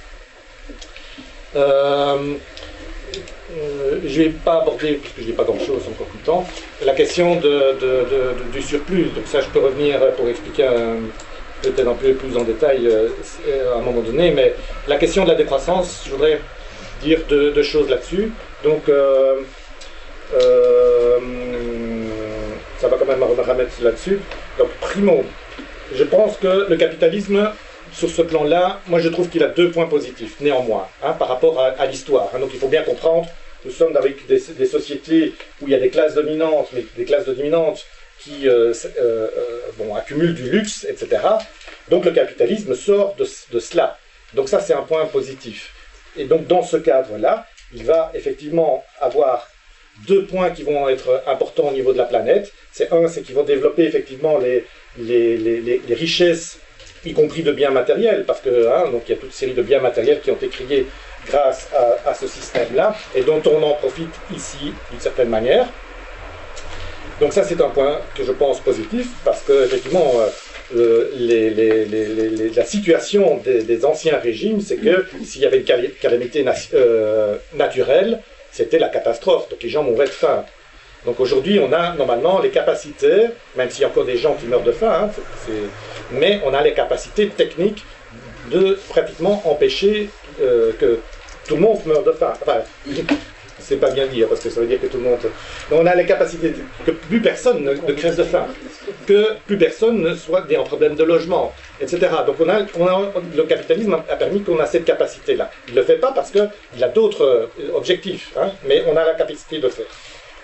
Je ne vais pas aborder, puisque je n'ai pas grand-chose, encore plus de temps, la question du surplus. Donc ça, je peux revenir pour expliquer peut-être un peu plus en détail à un moment donné, mais la question de la décroissance, je voudrais dire deux choses là-dessus. Donc, ça va quand même me remettre là-dessus. Donc, primo, je pense que le capitalisme, sur ce plan-là, moi je trouve qu'il a 2 points positifs, néanmoins, hein, par rapport à l'histoire. Hein. Donc il faut bien comprendre, nous sommes avec des sociétés où il y a des classes dominantes, mais des classes dominantes qui accumulent du luxe, etc. Donc le capitalisme sort de cela. Donc ça c'est un point positif. Et donc dans ce cadre-là, il va effectivement avoir 2 points qui vont être importants au niveau de la planète. C'est qu'ils vont développer effectivement les richesses, y compris de biens matériels, parce que donc il y a toute une série de biens matériels qui ont été créés grâce à ce système-là, et dont on en profite ici d'une certaine manière. Donc ça c'est un point que je pense positif, parce que effectivement la situation des anciens régimes, c'est que s'il y avait une calamité naturelle, c'était la catastrophe, donc les gens mouraient de faim. Donc aujourd'hui, on a normalement les capacités, même s'il y a encore des gens qui meurent de faim, mais on a les capacités techniques de pratiquement empêcher que tout le monde meure de faim. Enfin, c'est pas bien dire, parce que ça veut dire que tout le monde... Mais on a les capacités que plus personne ne crève de faim, que plus personne ne soit en problème de logement, etc. Donc le capitalisme a permis qu'on a cette capacité-là. Il ne le fait pas parce qu'il a d'autres objectifs, hein, mais on a la capacité de faire.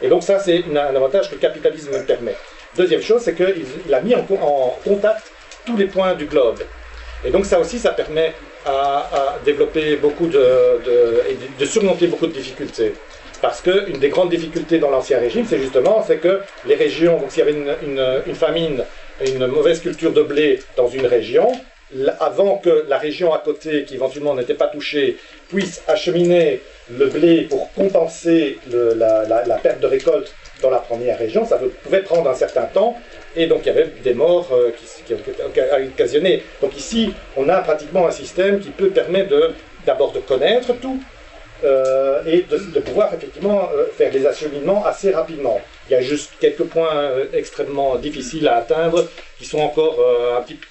Et donc ça, c'est un avantage que le capitalisme permet. Deuxième chose, c'est qu'il a mis en contact tous les points du globe. Et donc ça aussi, ça permet à développer beaucoup et de surmonter beaucoup de difficultés. Parce qu'une des grandes difficultés dans l'Ancien Régime, c'est que les régions, donc s'il y avait une famine, une mauvaise culture de blé dans une région, avant que la région à côté, qui éventuellement n'était pas touchée, puisse acheminer le blé pour compenser la perte de récolte dans la première région, ça pouvait prendre un certain temps, et donc il y avait des morts qui ont occasionné. Donc ici, on a pratiquement un système qui peut permettre d'abord de connaître tout, et de pouvoir effectivement faire des acheminements assez rapidement. Il y a juste quelques points extrêmement difficiles à atteindre, qui sont encore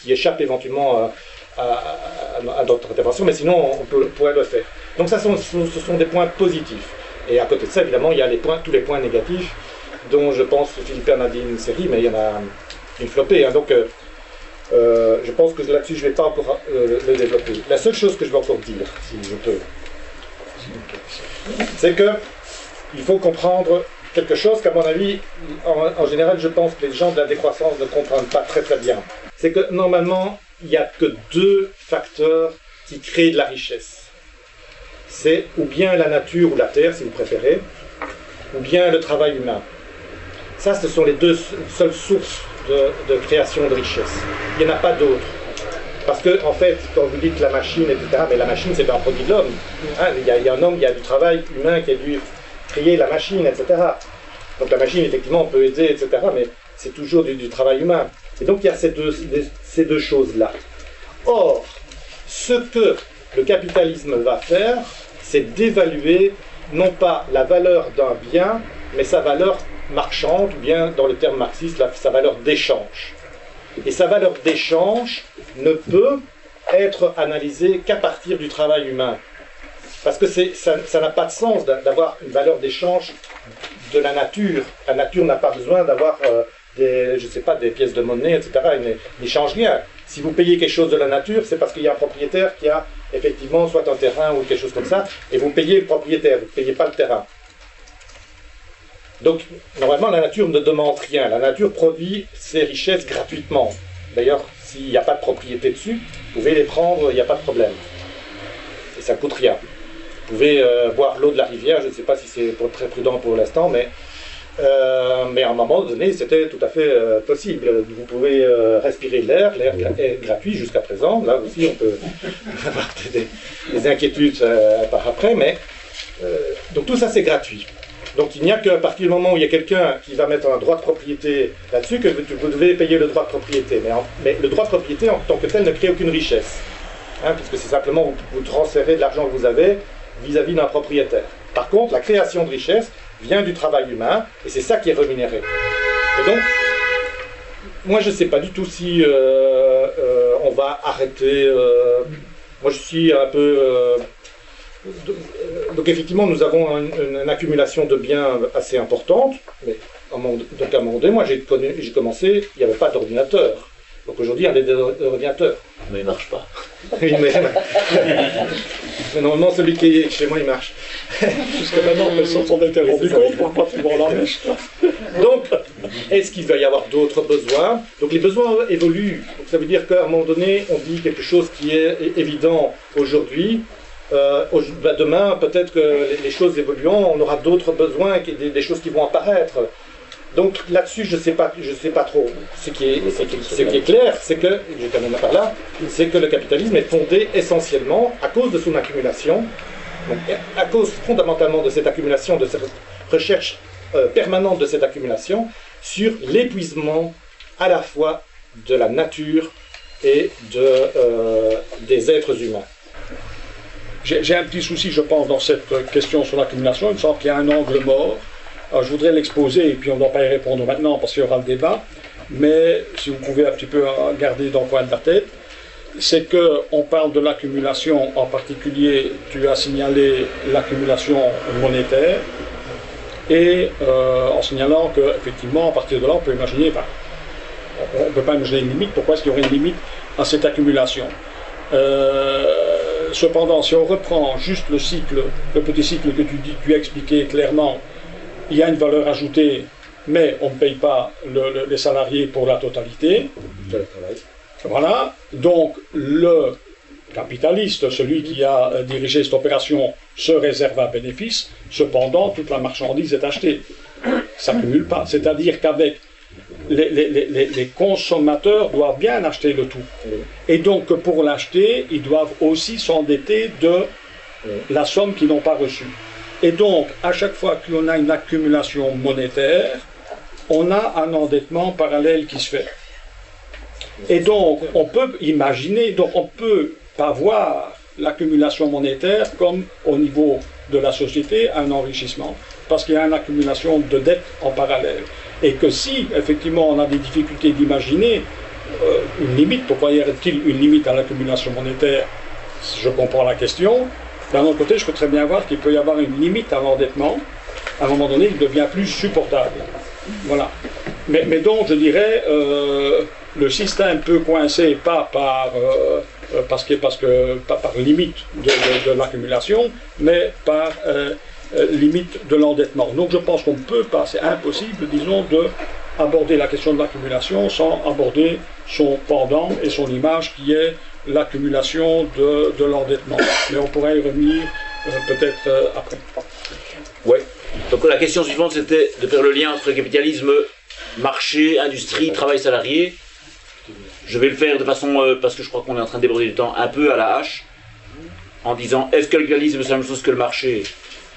qui échappent éventuellement à notre intervention, mais sinon on pourrait le faire. Donc ça, ce sont des points positifs. Et à côté de ça, évidemment, il y a tous les points négatifs, dont je pense que Philippe en a dit une série, mais il y en a une flopée. Hein. Donc je pense que là-dessus, je ne vais pas encore le développer. La seule chose que je vais encore dire, si je peux, c'est qu'il faut comprendre quelque chose qu'à mon avis, en général, je pense que les gens de la décroissance ne comprennent pas très très bien. C'est que normalement, il n'y a que deux facteurs qui créent de la richesse. C'est ou bien la nature ou la terre, si vous préférez, ou bien le travail humain. Ça, ce sont les deux seules sources de création de richesse. Il n'y en a pas d'autres. Parce que, en fait, quand vous dites la machine, etc., mais la machine, c'est un produit de l'homme. Hein, il y a un homme, il y a du travail humain qui a dû créer la machine, etc. Donc la machine, effectivement, peut aider, etc., mais c'est toujours du travail humain. Et donc, il y a ces deux choses-là. Or, ce que le capitalisme va faire, c'est d'évaluer non pas la valeur d'un bien, mais sa valeur marchande, ou bien, dans le terme marxiste, sa valeur d'échange. Et sa valeur d'échange ne peut être analysée qu'à partir du travail humain. Parce que ça n'a pas de sens d'avoir une valeur d'échange de la nature. La nature n'a pas besoin d'avoir des pièces de monnaie, etc. Elle n'échange rien. Si vous payez quelque chose de la nature, c'est parce qu'il y a un propriétaire qui a effectivement soit un terrain ou quelque chose comme ça, et vous payez le propriétaire, vous ne payez pas le terrain. Donc, normalement, la nature ne demande rien. La nature produit ses richesses gratuitement. D'ailleurs, s'il n'y a pas de propriété dessus, vous pouvez les prendre, il n'y a pas de problème. Et ça ne coûte rien. Vous pouvez boire l'eau de la rivière, je ne sais pas si c'est très prudent pour l'instant, mais à un moment donné, c'était tout à fait possible. Vous pouvez respirer l'air est gratuit jusqu'à présent. Là aussi, on peut avoir des inquiétudes par après, mais donc tout ça, c'est gratuit. Donc il n'y a qu'à partir du moment où il y a quelqu'un qui va mettre un droit de propriété là-dessus que vous devez payer le droit de propriété. Mais le droit de propriété en tant que tel ne crée aucune richesse. Hein, puisque c'est simplement vous transférez de l'argent que vous avez vis-à-vis d'un propriétaire. Par contre, la création de richesse vient du travail humain, et c'est ça qui est rémunéré. Et donc, moi je ne sais pas du tout si on va arrêter... moi je suis un peu... donc effectivement, nous avons une accumulation de biens assez importante, mais à un moment donné, moi j'ai commencé, il n'y avait pas d'ordinateur. Donc aujourd'hui, il y a des ordinateurs. Mais il ne marche pas. Oui, mais normalement, celui qui est chez moi, il marche. Jusqu'à maintenant, personne s'en était rendu compte pour pas voir la mèche. Donc, est-ce qu'il va y avoir d'autres besoins? Donc les besoins évoluent. Donc, ça veut dire qu'à un moment donné, on dit quelque chose qui est évident aujourd'hui. Demain, peut-être que les choses évoluant, on aura d'autres besoins, des choses qui vont apparaître. Donc là-dessus, je sais pas trop. Ce qui est clair, c'est que, je termine par là, c'est que le capitalisme est fondé essentiellement à cause de son accumulation, donc à cause fondamentalement de cette accumulation, de cette recherche permanente de cette accumulation, sur l'épuisement à la fois de la nature et des êtres humains. J'ai un petit souci, je pense, dans cette question sur l'accumulation. Il me semble qu'il y a un angle mort. Alors, je voudrais l'exposer, et puis on ne doit pas y répondre maintenant parce qu'il y aura le débat, mais si vous pouvez un petit peu garder dans le coin de la tête, c'est qu'on parle de l'accumulation, en particulier, tu as signalé l'accumulation monétaire, et en signalant qu'effectivement, à partir de là, on peut imaginer, on ne peut pas imaginer une limite. Pourquoi est-ce qu'il y aurait une limite à cette accumulation? Cependant, si on reprend juste le petit cycle que tu as expliqué clairement, il y a une valeur ajoutée, mais on ne paye pas les salariés pour la totalité. Voilà. Donc, le capitaliste, celui qui a dirigé cette opération, se réserve un bénéfice. Cependant, toute la marchandise est achetée. Ça ne cumule pas. C'est-à-dire qu'avec les consommateurs doivent bien acheter le tout. Et donc, pour l'acheter, ils doivent aussi s'endetter de la somme qu'ils n'ont pas reçue. Et donc, à chaque fois qu'on a une accumulation monétaire, on a un endettement parallèle qui se fait. Et donc, on peut imaginer, donc on ne peut pas voir l'accumulation monétaire comme, au niveau de la société, un enrichissement, parce qu'il y a une accumulation de dettes en parallèle. Et que si, effectivement, on a des difficultés d'imaginer une limite, pourquoi y aurait-il une limite à l'accumulation monétaire? Je comprends la question. D'un autre côté, je peux très bien voir qu'il peut y avoir une limite à l'endettement. À un moment donné, il devient plus supportable. Voilà. Mais donc, je dirais, le système peut coincer pas par, pas par limite de l'accumulation, mais par limite de l'endettement. Donc, je pense qu'on peut pas, c'est impossible, disons, d'aborder la question de l'accumulation sans aborder son pendant et son image qui est l'accumulation de l'endettement. Mais on pourrait y revenir peut-être après. Oui. Donc la question suivante, c'était de faire le lien entre le capitalisme, marché, industrie, travail salarié. Je vais le faire de façon, parce que je crois qu'on est en train de déborder du temps, un peu à la hache, en disant, est-ce que le capitalisme c'est la même chose que le marché?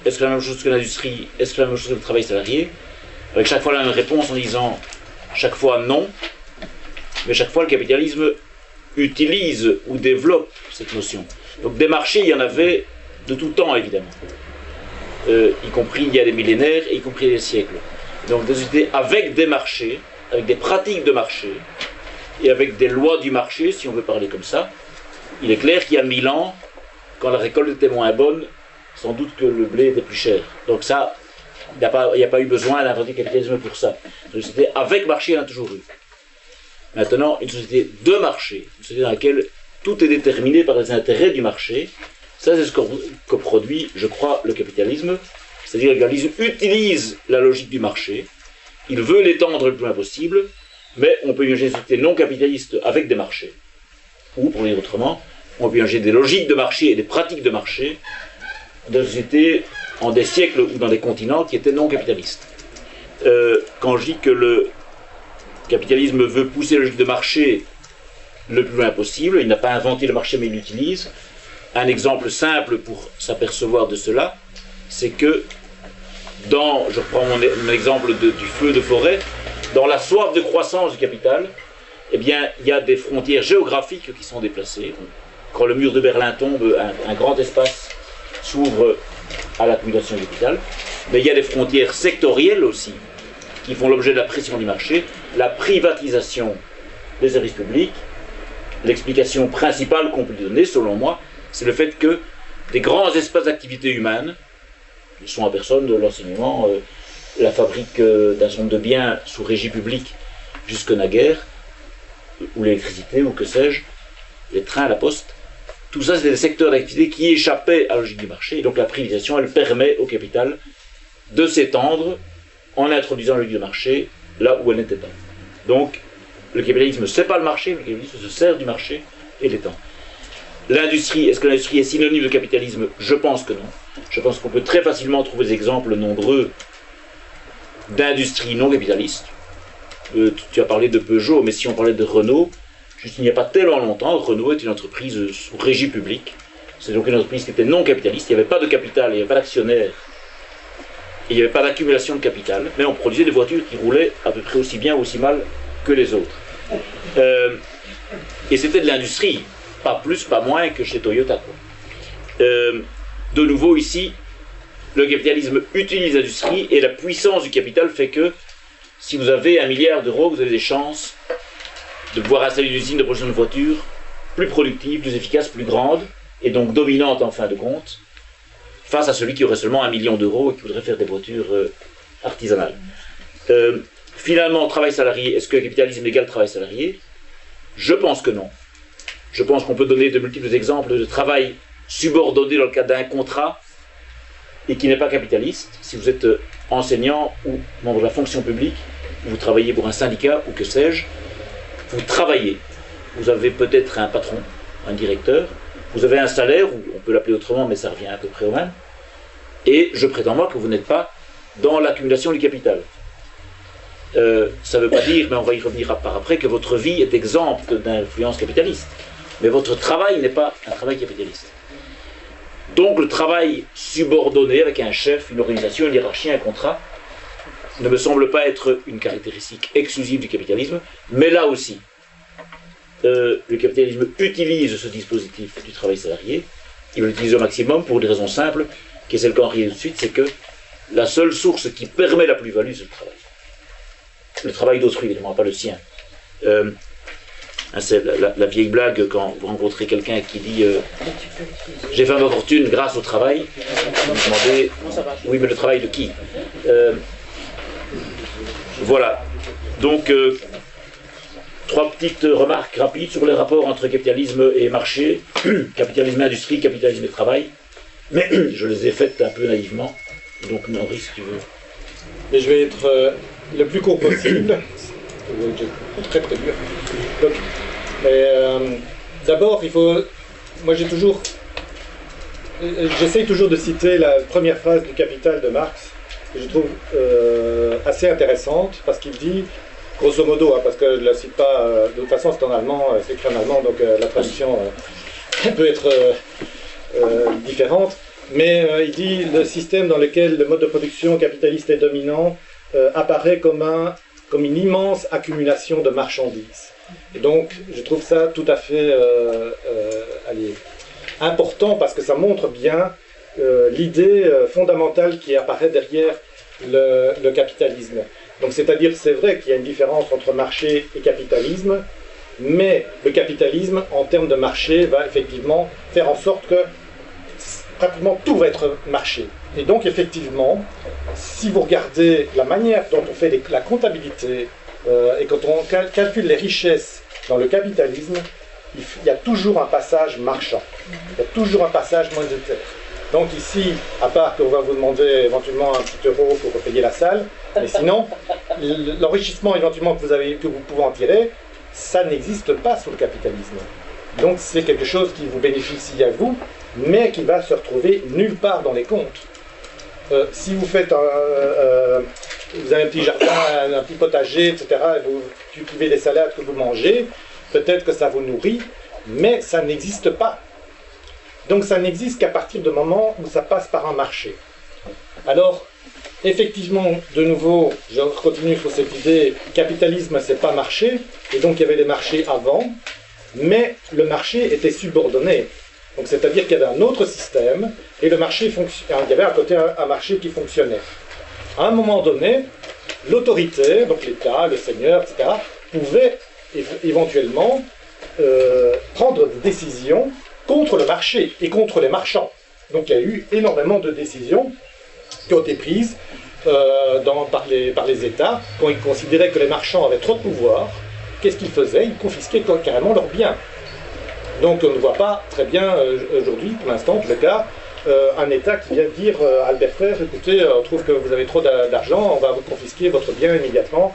Est-ce que c'est la même chose que l'industrie? Est-ce que c'est la même chose que le travail salarié? Avec chaque fois la même réponse en disant, chaque fois non, mais chaque fois le capitalisme utilise ou développe cette notion. Donc des marchés, il y en avait de tout temps, évidemment. Y compris il y a des millénaires, et y compris des siècles. Donc des sociétés avec des marchés, avec des pratiques de marché, et avec des lois du marché, si on veut parler comme ça. Il est clair qu'il y a 1000 ans, quand la récolte était moins bonne, sans doute que le blé était plus cher. Donc ça, il n'y a pas eu besoin d'inventer le capitalisme pour ça. Une société avec marché, il y en a toujours eu. Maintenant, une société de marché, une société dans laquelle tout est déterminé par les intérêts du marché, ça c'est ce que produit, je crois, le capitalisme. C'est-à-dire que le capitalisme utilise la logique du marché, il veut l'étendre le plus loin possible, mais on peut imaginer une société non capitaliste avec des marchés. Ou, pour le dire autrement, on peut imaginer des logiques de marché et des pratiques de marché dans des sociétés en des siècles ou dans des continents qui étaient non capitalistes. Quand je dis que le capitalisme veut pousser la logique de marché le plus loin possible, il n'a pas inventé le marché mais il l'utilise. Un exemple simple pour s'apercevoir de cela, c'est que je reprends mon exemple du feu de forêt, dans la soif de croissance du capital, eh bien, il y a des frontières géographiques qui sont déplacées. Quand le mur de Berlin tombe, un grand espace s'ouvre à l'accumulation du capital, mais il y a des frontières sectorielles aussi, qui font l'objet de la pression du marché, la privatisation des services publics. L'explication principale qu'on peut donner, selon moi, c'est le fait que des grands espaces d'activité humaine, le soin à personne, l'enseignement, la fabrique d'un certain nombre de biens sous régie publique jusque naguère, ou l'électricité, ou que sais-je, les trains, la poste, tout ça c'est des secteurs d'activité qui échappaient à la logique du marché, et donc la privatisation, elle permet au capital de s'étendre en introduisant la logique du marché là où elle n'était pas. Donc, le capitalisme, c'est pas le marché, le capitalisme se sert du marché et l'étend. L'industrie, est-ce que l'industrie est synonyme de capitalisme? Je pense que non. Je pense qu'on peut très facilement trouver des exemples nombreux d'industries non capitalistes. Tu as parlé de Peugeot, mais si on parlait de Renault, juste il n'y a pas tellement longtemps, Renault est une entreprise sous régie publique. C'est donc une entreprise qui était non capitaliste, il n'y avait pas de capital, il n'y avait pas d'actionnaire, il n'y avait pas d'accumulation de capital, mais on produisait des voitures qui roulaient à peu près aussi bien ou aussi mal que les autres. Et c'était de l'industrie, pas plus, pas moins que chez Toyota, quoi. De nouveau ici, le capitalisme utilise l'industrie et la puissance du capital fait que si vous avez 1 milliard d'euros, vous avez des chances de pouvoir installer une usine de production de voitures plus productive, plus efficace, plus grande, et donc dominante en fin de compte, face à celui qui aurait seulement 1 million d'euros et qui voudrait faire des voitures artisanales. Finalement, travail salarié, est-ce que le capitalisme égale travail salarié? Je pense que non. Je pense qu'on peut donner de multiples exemples de travail subordonné dans le cadre d'un contrat et qui n'est pas capitaliste. Si vous êtes enseignant ou membre de la fonction publique, vous travaillez pour un syndicat ou que sais-je, vous travaillez. Vous avez peut-être un patron, un directeur, vous avez un salaire, ou on peut l'appeler autrement, mais ça revient à peu près au même, et je prétends moi que vous n'êtes pas dans l'accumulation du capital. Ça ne veut pas dire, mais on va y revenir par après, que votre vie est exempte d'influence capitaliste. Mais votre travail n'est pas un travail capitaliste. Donc le travail subordonné avec un chef, une organisation, une hiérarchie, un contrat, ne me semble pas être une caractéristique exclusive du capitalisme, mais là aussi, le capitalisme utilise ce dispositif du travail salarié, il l'utilise au maximum pour une raison simple, qui est celle qu'Henri dit tout de suite, c'est que la seule source qui permet la plus-value, c'est le travail. Le travail d'autrui, évidemment, pas le sien. C'est la vieille blague quand vous rencontrez quelqu'un qui dit j'ai fait ma fortune grâce au travail. Vous vous demandez oui, mais le travail de qui? Voilà. Donc, trois petites remarques rapides sur les rapports entre capitalisme et marché, capitalisme et industrie, capitalisme et travail. Mais je les ai faites un peu naïvement. Donc, Henri, si tu veux. Mais je vais être le plus court possible. Très très dur. Donc, d'abord, il faut. Moi, j'essaye toujours de citer la première phrase du Capital de Marx, que je trouve assez intéressante, parce qu'il dit, grosso modo, parce que je ne la cite pas, de toute façon, c'est en allemand, c'est écrit en allemand, donc la traduction peut être différente. Mais il dit le système dans lequel le mode de production capitaliste est dominant apparaît comme une immense accumulation de marchandises. Et donc, je trouve ça tout à fait important parce que ça montre bien l'idée fondamentale qui apparaît derrière le capitalisme. Donc, c'est-à-dire, c'est vrai qu'il y a une différence entre marché et capitalisme, mais le capitalisme, en termes de marché, va effectivement faire en sorte que pratiquement tout va être marché. Et donc, effectivement, si vous regardez la manière dont on fait la comptabilité et quand on calcule les richesses dans le capitalisme, il y a toujours un passage marchand. Il y a toujours un passage monétaire. Donc ici, à part qu'on va vous demander éventuellement un petit euro pour payer la salle, mais sinon, l'enrichissement éventuellement que vous pouvez en tirer, ça n'existe pas sous le capitalisme. Donc c'est quelque chose qui vous bénéficie à vous, mais qui va se retrouver nulle part dans les comptes. Si vous faites vous avez un petit jardin, un petit potager, etc., et vous cultivez des salades que vous mangez, peut-être que ça vous nourrit, mais ça n'existe pas. Donc ça n'existe qu'à partir du moment où ça passe par un marché. Alors, effectivement, de nouveau, je continue sur cette idée, capitalisme, c'est pas marché, et donc il y avait des marchés avant, mais le marché était subordonné. Donc c'est-à-dire qu'il y avait un autre système, et le marché il y avait à côté un marché qui fonctionnait. À un moment donné, l'autorité, donc l'État, le seigneur, etc., pouvait éventuellement prendre des décisions contre le marché et contre les marchands. Donc il y a eu énormément de décisions qui ont été prises par les États, quand ils considéraient que les marchands avaient trop de pouvoir. Qu'est-ce qu'ils faisaient? Ils confisquaient carrément leurs biens. Donc on ne voit pas très bien aujourd'hui, pour l'instant, en tout cas, un État qui vient dire à Albert Frère, écoutez, on trouve que vous avez trop d'argent, on va vous confisquer votre bien immédiatement.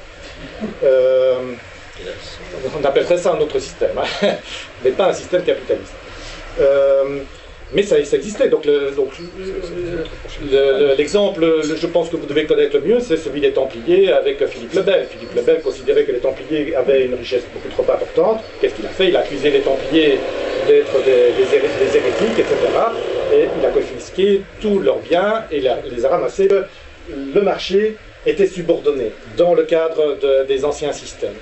On appellerait ça un autre système, hein, mais pas un système capitaliste. Mais ça existait. Donc l'exemple, je pense que vous devez connaître le mieux, c'est celui des Templiers avec Philippe le Bel. Philippe le Bel considérait que les Templiers avaient une richesse beaucoup trop importante. Qu'est-ce qu'il a fait? Il a accusé les Templiers d'être des hérétiques, etc. Et il a confisqué tous leurs biens et les a ramassés. Le marché était subordonné dans le cadre des anciens systèmes.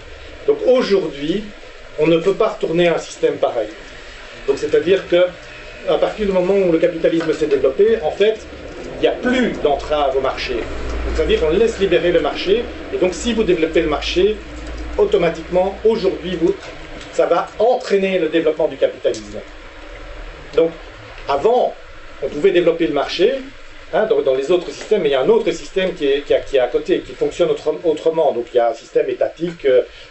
Donc aujourd'hui, on ne peut pas retourner à un système pareil. Donc c'est-à-dire que à partir du moment où le capitalisme s'est développé, en fait, il n'y a plus d'entrave au marché. C'est-à-dire qu'on laisse libérer le marché, et donc si vous développez le marché, automatiquement, aujourd'hui, ça va entraîner le développement du capitalisme. Donc, avant, on pouvait développer le marché, hein, dans les autres systèmes, mais il y a un autre système qui est à côté, qui fonctionne autrement. Donc il y a un système étatique,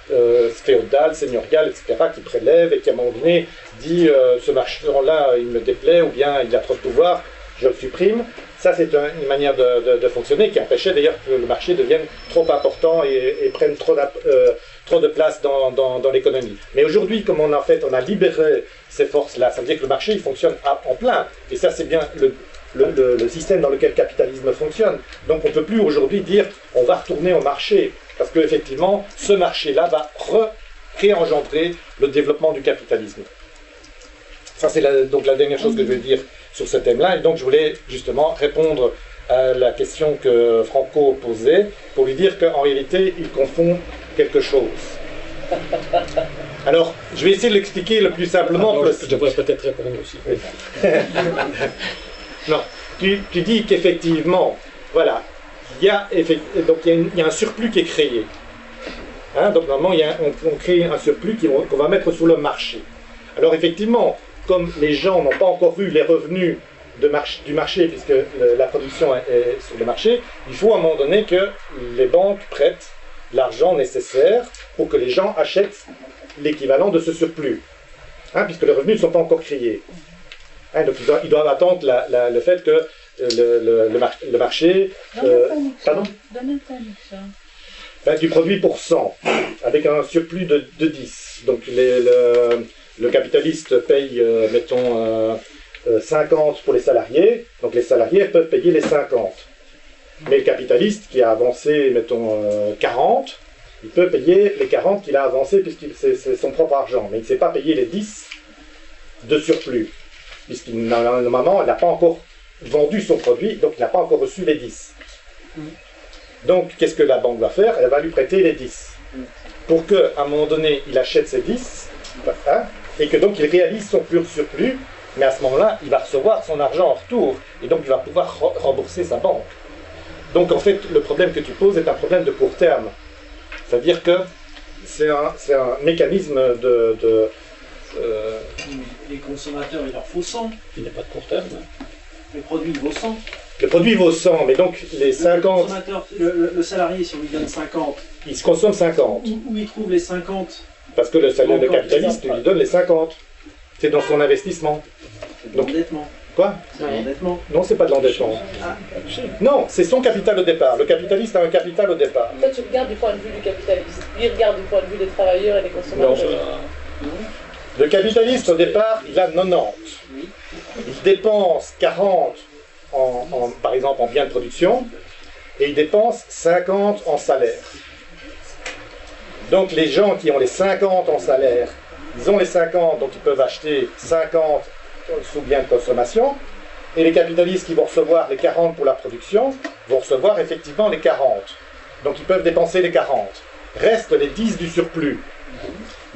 féodal, seigneurial, etc., qui prélève et qui à un moment donné dit ce marchand-là il me déplaît, ou bien il a trop de pouvoir, je le supprime. Ça c'est une manière de fonctionner qui empêchait d'ailleurs que le marché devienne trop important et prenne trop de place dans l'économie. Mais aujourd'hui, comme on a libéré ces forces-là, ça veut dire que le marché il fonctionne en plein. Et ça c'est bien le système dans lequel le capitalisme fonctionne. Donc on ne peut plus aujourd'hui dire on va retourner au marché, parce qu'effectivement ce marché-là va réengendrer le développement du capitalisme. Ça c'est donc la dernière chose que je vais dire sur ce thème-là. Et donc je voulais justement répondre à la question que Franco posait, pour lui dire qu'en réalité, il confond quelque chose. Alors, je vais essayer de l'expliquer le plus simplement possible. Je devrais peut-être répondre aussi. Non, tu dis qu'effectivement, voilà, il y a un surplus qui est créé. Hein, donc normalement, on crée un surplus qu'on va mettre sur le marché. Alors effectivement, comme les gens n'ont pas encore vu les revenus du marché, puisque la production est sur le marché, il faut à un moment donné que les banques prêtent l'argent nécessaire pour que les gens achètent l'équivalent de ce surplus, hein, puisque les revenus ne sont pas encore créés. Hein, donc ils doivent attendre le fait que le marché... pardon ? Du produit pour 100, avec un surplus de 10. Donc le capitaliste paye, mettons, 50 pour les salariés, donc les salariés peuvent payer les 50. Mais le capitaliste qui a avancé, mettons, 40, il peut payer les 40 qu'il a avancés puisque c'est son propre argent. Mais il ne sait pas payer les 10 de surplus, puisqu'il normalement, il n'a pas encore vendu son produit, donc il n'a pas encore reçu les 10. Donc, qu'est-ce que la banque va faire? Elle va lui prêter les 10. Pour qu'à un moment donné, il achète ses 10, hein, et que donc il réalise son pur surplus, mais à ce moment-là, il va recevoir son argent en retour, et donc il va pouvoir rembourser sa banque. Donc, en fait, le problème que tu poses est un problème de court terme. C'est-à-dire que c'est un mécanisme Les consommateurs, il leur faut 100. Il n'est pas de court terme. Le produit vaut 100. Le produit vaut 100, mais donc les 50... Le salarié, si on lui donne 50... Il se consomme 50. Où il trouve les 50? Parce que le salaire de capitaliste lui donne les 50. C'est dans son investissement. L'endettement. Quoi? C'est un endettement. Non, c'est pas de l'endettement. Ah. Non, c'est son capital au départ. Le capitaliste a un capital au départ. Toi, tu regardes du point de vue du capitaliste. Lui, il regarde du point de vue des travailleurs et des consommateurs. Non. Le capitaliste, au départ, il a 90. Il dépense 40, par exemple, en biens de production, et il dépense 50 en salaire. Donc, les gens qui ont les 50 en salaire, ils ont les 50, donc ils peuvent acheter 50 sous biens de consommation, et les capitalistes qui vont recevoir les 40 pour la production, vont recevoir effectivement les 40. Donc, ils peuvent dépenser les 40. Restent les 10 du surplus.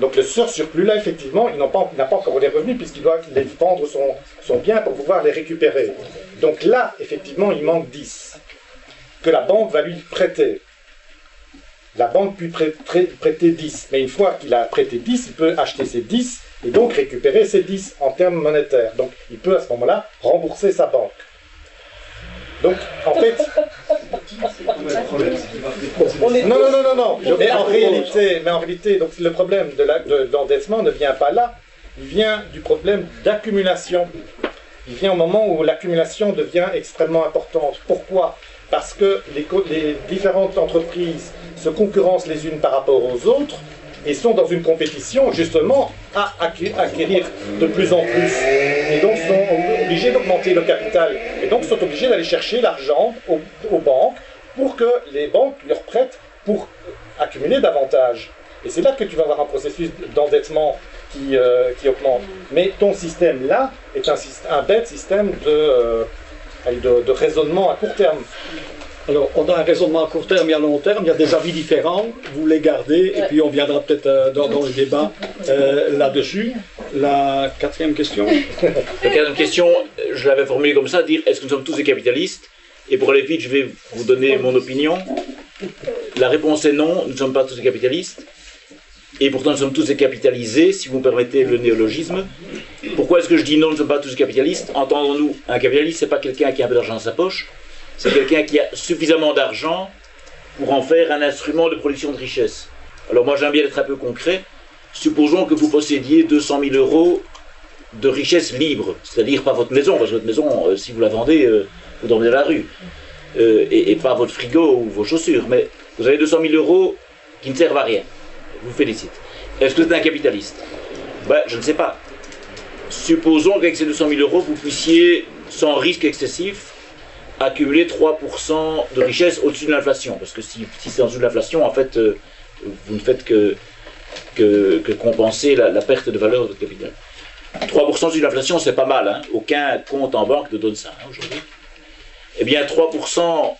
Donc le surplus là, effectivement, il n'a pas encore les revenus puisqu'il doit vendre son bien pour pouvoir les récupérer. Donc là, effectivement, il manque 10 que la banque va lui prêter. La banque peut prêter 10, mais une fois qu'il a prêté 10, il peut acheter ses 10 et donc récupérer ses 10 en termes monétaires. Donc il peut à ce moment-là rembourser sa banque. Donc, en fait... Non. Mais en réalité, donc, le problème de l'endettement ne vient pas là. Il vient du problème d'accumulation. Il vient au moment où l'accumulation devient extrêmement importante. Pourquoi? Parce que les différentes entreprises se concurrencent les unes par rapport aux autres et sont dans une compétition justement à acquérir de plus en plus. Et donc sont obligés d'augmenter le capital. Et donc sont obligés d'aller chercher l'argent aux banques pour que les banques leur prêtent pour accumuler davantage. Et c'est là que tu vas avoir un processus d'endettement qui augmente. Mais ton système là est un bête système de raisonnement à court terme. Alors, on a un raisonnement à court terme et à long terme, il y a des avis différents, vous les gardez, et puis on viendra peut-être dans le débat là-dessus. La quatrième question. La quatrième question, je l'avais formulée comme ça, dire est-ce que nous sommes tous des capitalistes? Et pour aller vite, je vais vous donner mon opinion. La réponse est non, nous ne sommes pas tous des capitalistes. Et pourtant, nous sommes tous décapitalisés, si vous me permettez le néologisme. Pourquoi est-ce que je dis non, nous ne sommes pas tous capitalistes? Entendons-nous, un capitaliste, ce n'est pas quelqu'un qui a un peu d'argent dans sa poche. C'est quelqu'un qui a suffisamment d'argent pour en faire un instrument de production de richesse. Alors moi j'aime bien être un peu concret. Supposons que vous possédiez 200 000 euros de richesse libre, c'est-à-dire pas votre maison, parce que votre maison, si vous la vendez, vous dormez dans la rue, et pas votre frigo ou vos chaussures, mais vous avez 200 000 euros qui ne servent à rien. Je vous félicite. Est-ce que vous êtes un capitaliste? Ben, je ne sais pas. Supposons qu'avec ces 200 000 euros, vous puissiez, sans risque excessif, accumuler 3% de richesse au-dessus de l'inflation. Parce que si c'est en dessous de l'inflation, en fait, vous ne faites que compenser la perte de valeur de votre capital. 3% sur l'inflation, c'est pas mal, hein. Aucun compte en banque ne donne ça hein, aujourd'hui. Eh bien, 3%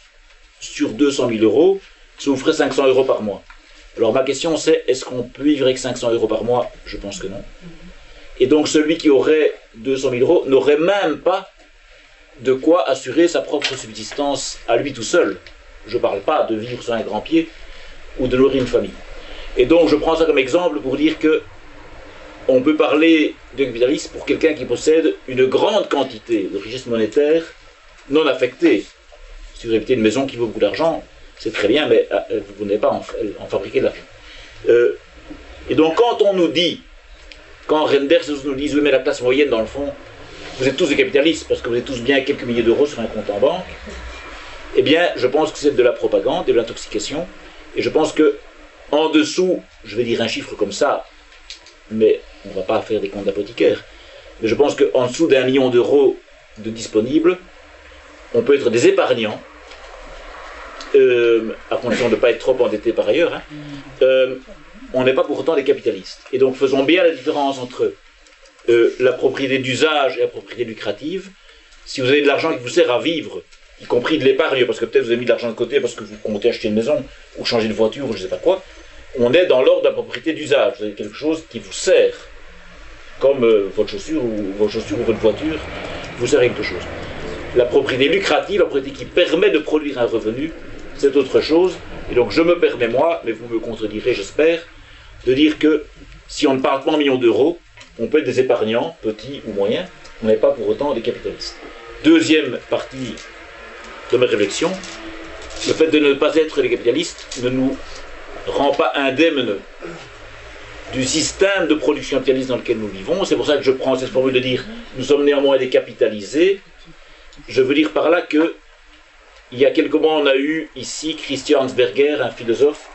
sur 200 000 euros, ça vous ferait 500 euros par mois. Alors ma question c'est, est-ce qu'on peut vivre avec 500 euros par mois? Je pense que non. Et donc celui qui aurait 200 000 euros n'aurait même pas de quoi assurer sa propre subsistance à lui tout seul. Je ne parle pas de vivre sur un grand pied ou de nourrir une famille. Et donc je prends ça comme exemple pour dire que on peut parler de capitalisme pour quelqu'un qui possède une grande quantité de richesse monétaire non affectée. Si vous habitez une maison qui vaut beaucoup d'argent, c'est très bien, mais vous n'avez pas en fabriquer de l'argent. Et donc quand on nous dit, quand Renders nous dit, oui mais la classe moyenne dans le fond, vous êtes tous des capitalistes parce que vous êtes tous bien quelques milliers d'euros sur un compte en banque, eh bien je pense que c'est de la propagande, de l'intoxication, et je pense que en dessous, je vais dire un chiffre comme ça, mais on ne va pas faire des comptes d'apothicaire, mais je pense qu'en dessous d'1 million d'euros de disponibles, on peut être des épargnants, à condition de ne pas être trop endetté par ailleurs, hein. On n'est pas pour autant des capitalistes. Et donc faisons bien la différence entre la propriété d'usage et la propriété lucrative. Si vous avez de l'argent qui vous sert à vivre, y compris de l'épargne, parce que peut-être vous avez mis de l'argent de côté parce que vous comptez acheter une maison, ou changer de voiture, ou je ne sais pas quoi, on est dans l'ordre de la propriété d'usage. Vous avez quelque chose qui vous sert, comme votre chaussure ou votre voiture, vous sert à quelque chose. La propriété lucrative, la propriété qui permet de produire un revenu, c'est autre chose. Et donc je me permets moi, mais vous me contredirez j'espère, de dire que si on ne parle pas en millions d'euros, on peut être des épargnants, petits ou moyens, on n'est pas pour autant des capitalistes. Deuxième partie de ma réflexion, le fait de ne pas être des capitalistes ne nous rend pas indemnes du système de production capitaliste dans lequel nous vivons. C'est pour ça que je prends cette formule de dire nous sommes néanmoins des capitalisés. Je veux dire par là que il y a quelques mois, on a eu ici Christian Hansberger, un philosophe,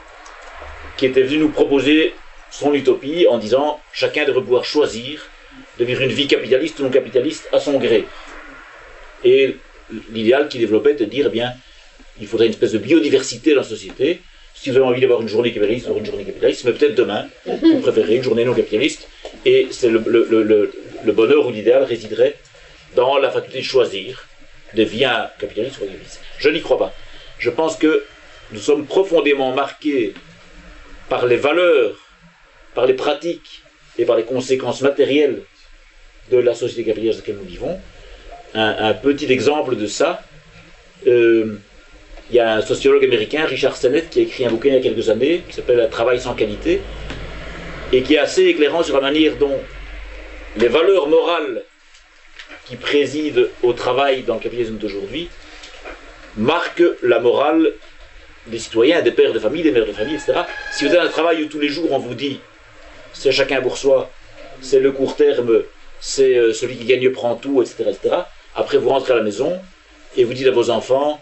qui était venu nous proposer son utopie en disant « Chacun devrait pouvoir choisir de vivre une vie capitaliste ou non capitaliste à son gré. » Et l'idéal qu'il développait était de dire « Eh bien, il faudrait une espèce de biodiversité dans la société. Si vous avez envie d'avoir une journée capitaliste, vous aurez une journée capitaliste, mais peut-être demain, vous préférez une journée non capitaliste. » Et c'est le bonheur ou l'idéal résiderait dans la faculté de choisir de vie capitaliste ou capitaliste. Je n'y crois pas. Je pense que nous sommes profondément marqués par les valeurs, par les pratiques et par les conséquences matérielles de la société capitaliste dans laquelle nous vivons. Un petit exemple de ça, il y a un sociologue américain, Richard Sennett, qui a écrit un bouquin il y a quelques années, qui s'appelle « Un travail sans qualité », et qui est assez éclairant sur la manière dont les valeurs morales qui président au travail dans le capitalisme d'aujourd'hui marquent la morale des citoyens, des pères de famille, des mères de famille, etc. Si vous avez un travail où tous les jours on vous dit c'est chacun pour soi, c'est le court terme, c'est celui qui gagne prend tout, etc., etc. Après vous rentrez à la maison et vous dites à vos enfants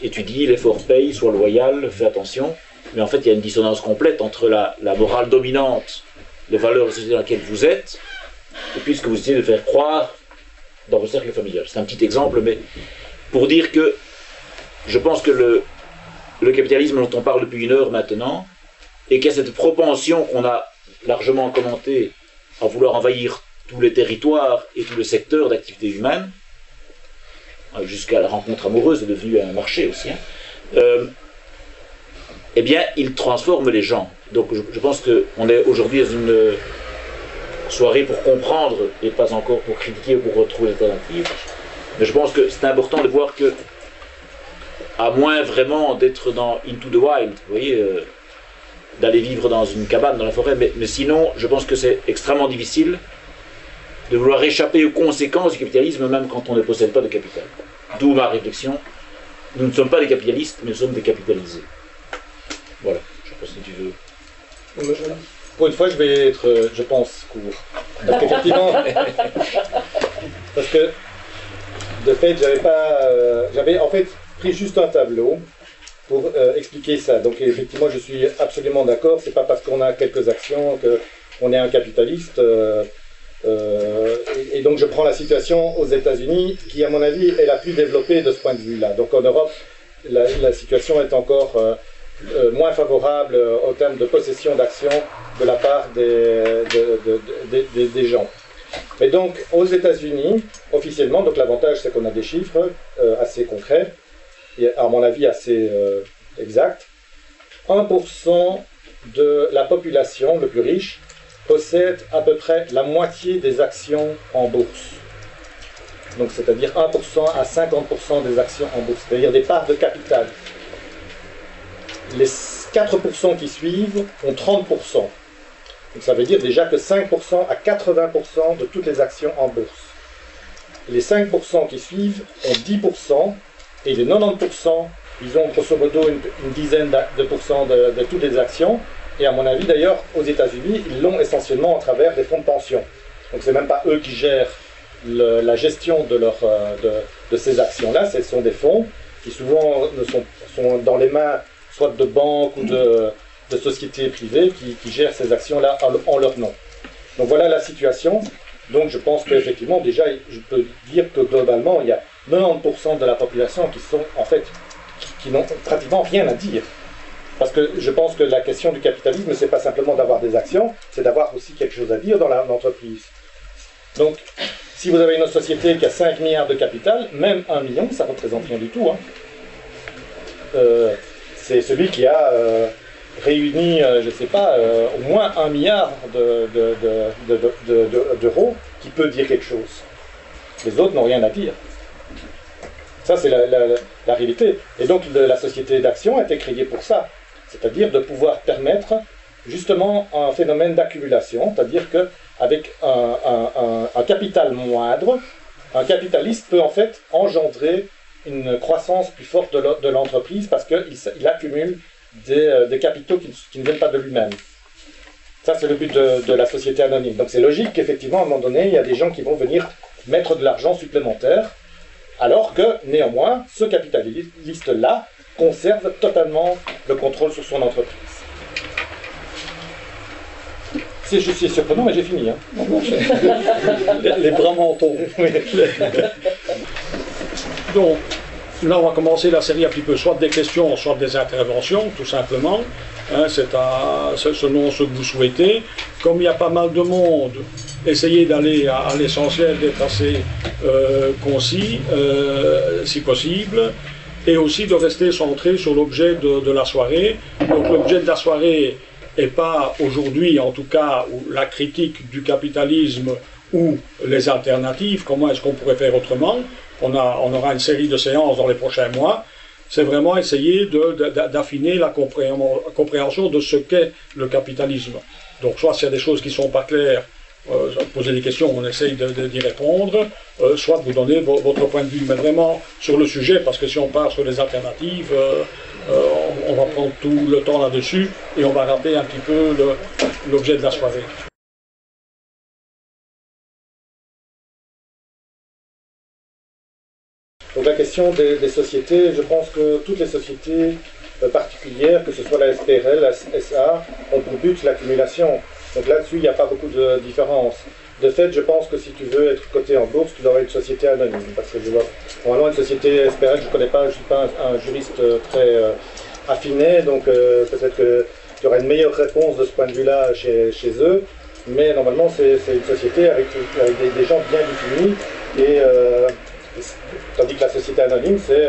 étudie, l'effort paye, sois loyal, fais attention. Mais en fait il y a une dissonance complète entre la morale dominante, les valeurs de la société dans laquelle vous êtes, et puis ce que vous essayez de faire croire dans vos cercles familial. C'est un petit exemple, mais pour dire que je pense que le capitalisme dont on parle depuis 1 heure maintenant, et qu'il y a cette propension qu'on a largement commentée à vouloir envahir tous les territoires et tous les secteurs d'activité humaine, jusqu'à la rencontre amoureuse est devenue un marché aussi, eh bien, il transforme les gens. Donc je pense qu'on est aujourd'hui dans une soirée pour comprendre et pas encore pour critiquer ou pour retrouver l'alternative. Mais je pense que c'est important de voir que, à moins vraiment d'être dans Into the Wild, vous voyez, d'aller vivre dans une cabane dans la forêt, mais sinon, je pense que c'est extrêmement difficile de vouloir échapper aux conséquences du capitalisme, même quand on ne possède pas de capital. D'où ma réflexion. Nous ne sommes pas des capitalistes, mais nous sommes des capitalisés. Voilà, je ne sais pas si tu veux. Pour une fois, je vais être, je pense, court. Parce qu'effectivement, parce que, de fait, j'avais en fait pris juste un tableau pour expliquer ça. Donc, effectivement, je suis absolument d'accord. C'est pas parce qu'on a quelques actions qu'on est un capitaliste. Et donc, je prends la situation aux États-Unis, qui, à mon avis, est la plus développée de ce point de vue-là. Donc, en Europe, la situation est encore moins favorable au terme de possession d'actions de la part des gens. Mais donc, aux États-Unis, officiellement, donc l'avantage c'est qu'on a des chiffres assez concrets, et à mon avis assez exacts. 1% de la population, le plus riche, possède à peu près la moitié des actions en bourse. Donc, c'est-à-dire 1% à 50% des actions en bourse, c'est-à-dire des parts de capital. Les 4% qui suivent ont 30%. Donc ça veut dire déjà que 5% à 80% de toutes les actions en bourse. Les 5% qui suivent ont 10% et les 90%, ils ont grosso modo une dizaine de pourcents de toutes les actions. Et à mon avis d'ailleurs, aux États-Unis, ils l'ont essentiellement à travers des fonds de pension. Donc c'est même pas eux qui gèrent la gestion de ces actions-là, ce sont des fonds qui souvent sont dans les mains soit de banques ou de sociétés privées qui gèrent ces actions-là en leur nom. Donc voilà la situation. Donc je pense qu'effectivement, déjà, je peux dire que globalement, il y a 90% de la population qui sont en fait, qui n'ont pratiquement rien à dire. Parce que je pense que la question du capitalisme, c'est pas simplement d'avoir des actions, c'est d'avoir aussi quelque chose à dire dans l'entreprise. Donc, si vous avez une société qui a 5 milliards de capital, même 1 million, ça ne représente rien du tout. Hein. C'est celui qui a réuni, je ne sais pas, au moins 1 milliard d'euros qui peut dire quelque chose. Les autres n'ont rien à dire. Ça, c'est la réalité. Et donc, la société d'action a été créée pour ça. C'est-à-dire de pouvoir permettre justement un phénomène d'accumulation. C'est-à-dire qu'avec un capital moindre, un capitaliste peut en fait engendrer une croissance plus forte de l'entreprise parce qu'il accumule des capitaux qui ne viennent pas de lui-même. Ça, c'est le but de la société anonyme. Donc c'est logique qu'effectivement, à un moment donné, il y a des gens qui vont venir mettre de l'argent supplémentaire, alors que, néanmoins, ce capitaliste-là conserve totalement le contrôle sur son entreprise. C'est surprenant, mais j'ai fini. Hein. Les bras m'en tombent. Oui. Donc, là, on va commencer la série un petit peu, soit des questions, soit des interventions, tout simplement. Hein, c'est selon ce que vous souhaitez. Comme il y a pas mal de monde, essayez d'aller à l'essentiel, d'être assez concis, si possible, et aussi de rester centré sur l'objet de la soirée. Donc, l'objet de la soirée n'est pas aujourd'hui, en tout cas, la critique du capitalisme ou les alternatives, comment est-ce qu'on pourrait faire autrement. On aura une série de séances dans les prochains mois. C'est vraiment essayer d'affiner la compréhension de ce qu'est le capitalisme. Donc, soit s'il y a des choses qui ne sont pas claires, poser des questions, on essaye d'y répondre, soit vous donner votre point de vue, mais vraiment sur le sujet, parce que si on part sur les alternatives, on va prendre tout le temps là-dessus et on va rater un petit peu l'objet de la soirée. Donc la question des sociétés, je pense que toutes les sociétés particulières, que ce soit la SPRL, la SA, ont pour but l'accumulation. Donc là-dessus, il n'y a pas beaucoup de différence. De fait, je pense que si tu veux être coté en bourse, tu dois avoir une société anonyme. Parce que normalement, une société SPRL, je ne connais pas, je ne suis pas un juriste très affiné, donc peut-être qu'il y aura une meilleure réponse de ce point de vue-là chez eux. Mais normalement, c'est une société avec des gens bien définis. Tandis que la société anonyme, c'est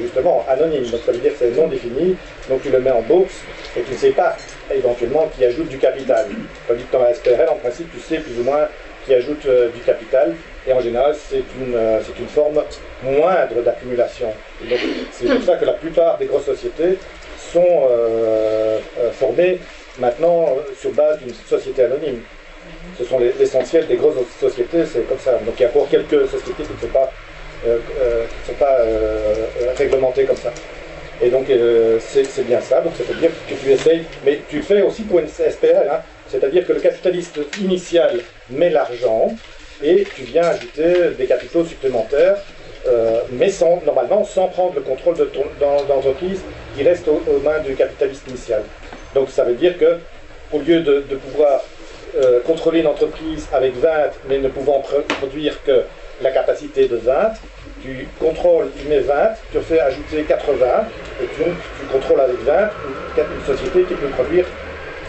justement anonyme. Donc ça veut dire que c'est non défini, donc tu le mets en bourse et tu ne sais pas éventuellement qui ajoute du capital. Tandis que dans la SPRL, en principe, tu sais plus ou moins qui ajoute du capital, et en général, c'est une forme moindre d'accumulation. Donc c'est pour ça que la plupart des grosses sociétés sont formées maintenant sur base d'une société anonyme. Ce sont l'essentiel des grosses sociétés, c'est comme ça. Donc il y a encore quelques sociétés qui ne sont pas réglementées comme ça. Et donc c'est bien ça, donc ça veut dire que tu essayes, mais tu le fais aussi pour une SPRL, hein, c'est-à-dire que le capitaliste initial met l'argent et tu viens ajouter des capitaux supplémentaires, mais normalement sans prendre le contrôle de l'entreprise qui reste aux mains du capitaliste initial. Donc ça veut dire que au lieu de pouvoir contrôler une entreprise avec 20 mais ne pouvant produire que la capacité de 20, tu contrôles, tu mets 20, tu fais ajouter 80, et tu contrôles avec 20 une société qui peut produire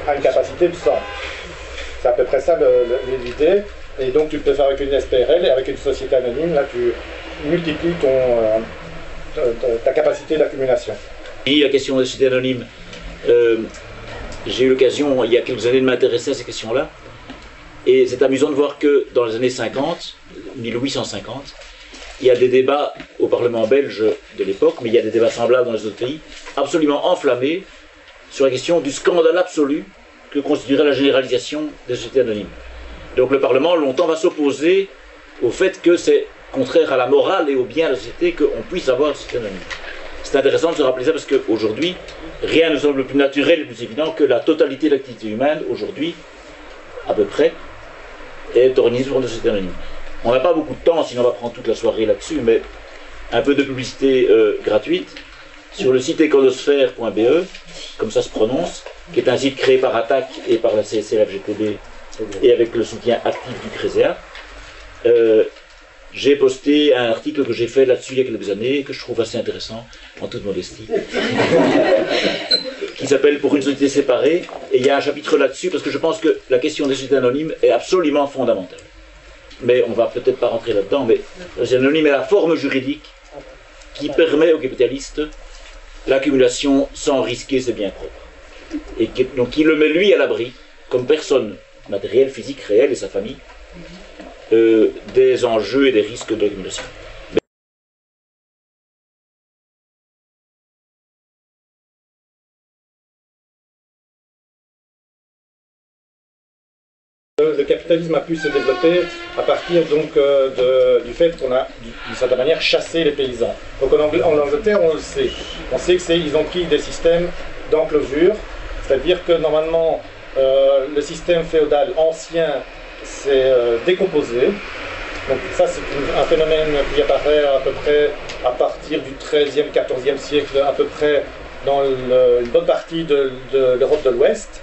à une capacité de 100. C'est à peu près ça l'idée. Et donc tu peux faire avec une SPRL et avec une société anonyme, là tu multiplies ta capacité d'accumulation. Et la question de la société anonyme, j'ai eu l'occasion il y a quelques années de m'intéresser à ces questions-là. Et c'est amusant de voir que dans les années 50, 1850, il y a des débats au Parlement belge de l'époque, mais il y a des débats semblables dans les autres pays, absolument enflammés sur la question du scandale absolu que constituerait la généralisation des sociétés anonymes. Donc le Parlement, longtemps, va s'opposer au fait que c'est contraire à la morale et au bien de la société qu'on puisse avoir une société anonyme. C'est intéressant de se rappeler ça parce qu'aujourd'hui, rien ne semble plus naturel et plus évident que la totalité de l'activité humaine, aujourd'hui, à peu près, est organisée sur une société anonyme. On n'a pas beaucoup de temps, sinon on va prendre toute la soirée là-dessus, mais un peu de publicité gratuite sur le site econosphère.be, comme ça se prononce, qui est un site créé par Attac et par la CSC-FGTB et avec le soutien actif du CRESEA. J'ai posté un article que j'ai fait là-dessus il y a quelques années, que je trouve assez intéressant, en toute modestie, qui s'appelle « Pour une société séparée », et il y a un chapitre là-dessus, parce que je pense que la question des sociétés anonymes est absolument fondamentale. Mais on ne va peut-être pas rentrer là-dedans, mais la société anonyme est la forme juridique qui permet aux capitalistes l'accumulation sans risquer ses biens propres. Et donc il le met lui à l'abri, comme personne matérielle, physique, réelle et sa famille, des enjeux et des risques de l'accumulation. Le capitalisme a pu se développer à partir donc, du fait qu'on a d'une certaine manière chassé les paysans. Donc en Angleterre, on le sait. On sait qu'ils ont pris des systèmes d'enclosure, c'est-à-dire que normalement le système féodal ancien s'est décomposé. Donc ça c'est un phénomène qui apparaît à peu près à partir du XIIIe, XIVe siècle, à peu près dans une bonne partie de l'Europe de l'Ouest.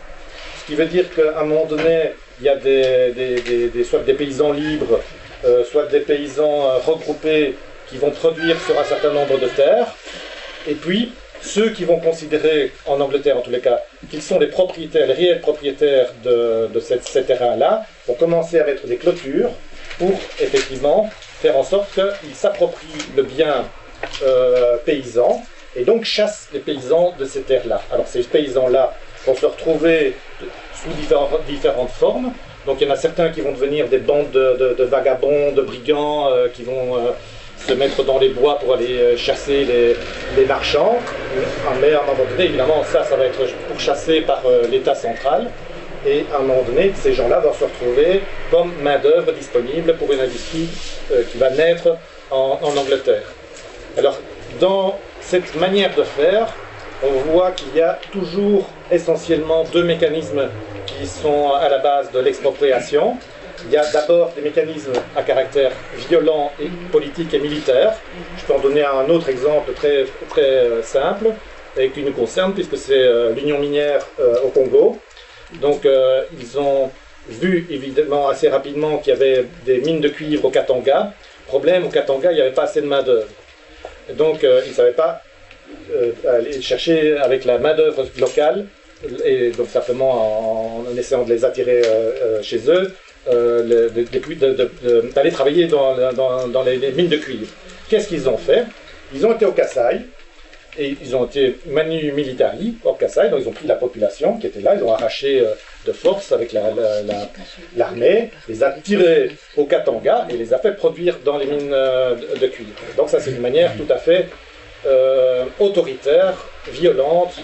Ce qui veut dire qu'à un moment donné, il y a soit des paysans libres, soit des paysans regroupés qui vont produire sur un certain nombre de terres. Et puis, ceux qui vont considérer, en Angleterre en tous les cas, qu'ils sont les propriétaires, les réels propriétaires de ces terrains-là, vont commencer à mettre des clôtures pour, effectivement, faire en sorte qu'ils s'approprient le bien paysan et donc chassent les paysans de ces terres-là. Alors, ces paysans-là vont se retrouver sous différentes formes. Donc il y en a certains qui vont devenir des bandes de vagabonds, de brigands, qui vont se mettre dans les bois pour aller chasser les marchands. Mais à un moment donné, évidemment, ça va être pourchassé par l'État central. Et à un moment donné, ces gens-là vont se retrouver comme main-d'œuvre disponible pour une industrie qui va naître en Angleterre. Alors, dans cette manière de faire, on voit qu'il y a toujours essentiellement deux mécanismes qui sont à la base de l'expropriation. Il y a d'abord des mécanismes à caractère violent, et politique et militaire. Je peux en donner un autre exemple très, très simple et qui nous concerne puisque c'est l'Union minière au Congo. Donc ils ont vu évidemment assez rapidement qu'il y avait des mines de cuivre au Katanga. Problème, au Katanga, il n'y avait pas assez de main d'œuvre. Donc ils ne savaient pas aller chercher avec la main-d'œuvre locale, et donc simplement en essayant de les attirer chez eux, d'aller travailler dans les mines de cuivre. Qu'est-ce qu'ils ont fait? Ils ont été au Kasaï, et ils ont été manu militari au Kasaï, donc ils ont pris la population qui était là, ils ont arraché de force avec l'armée, les a tirés au Katanga et les a fait produire dans les mines de cuivre. Donc ça c'est une manière tout à fait autoritaire, violente,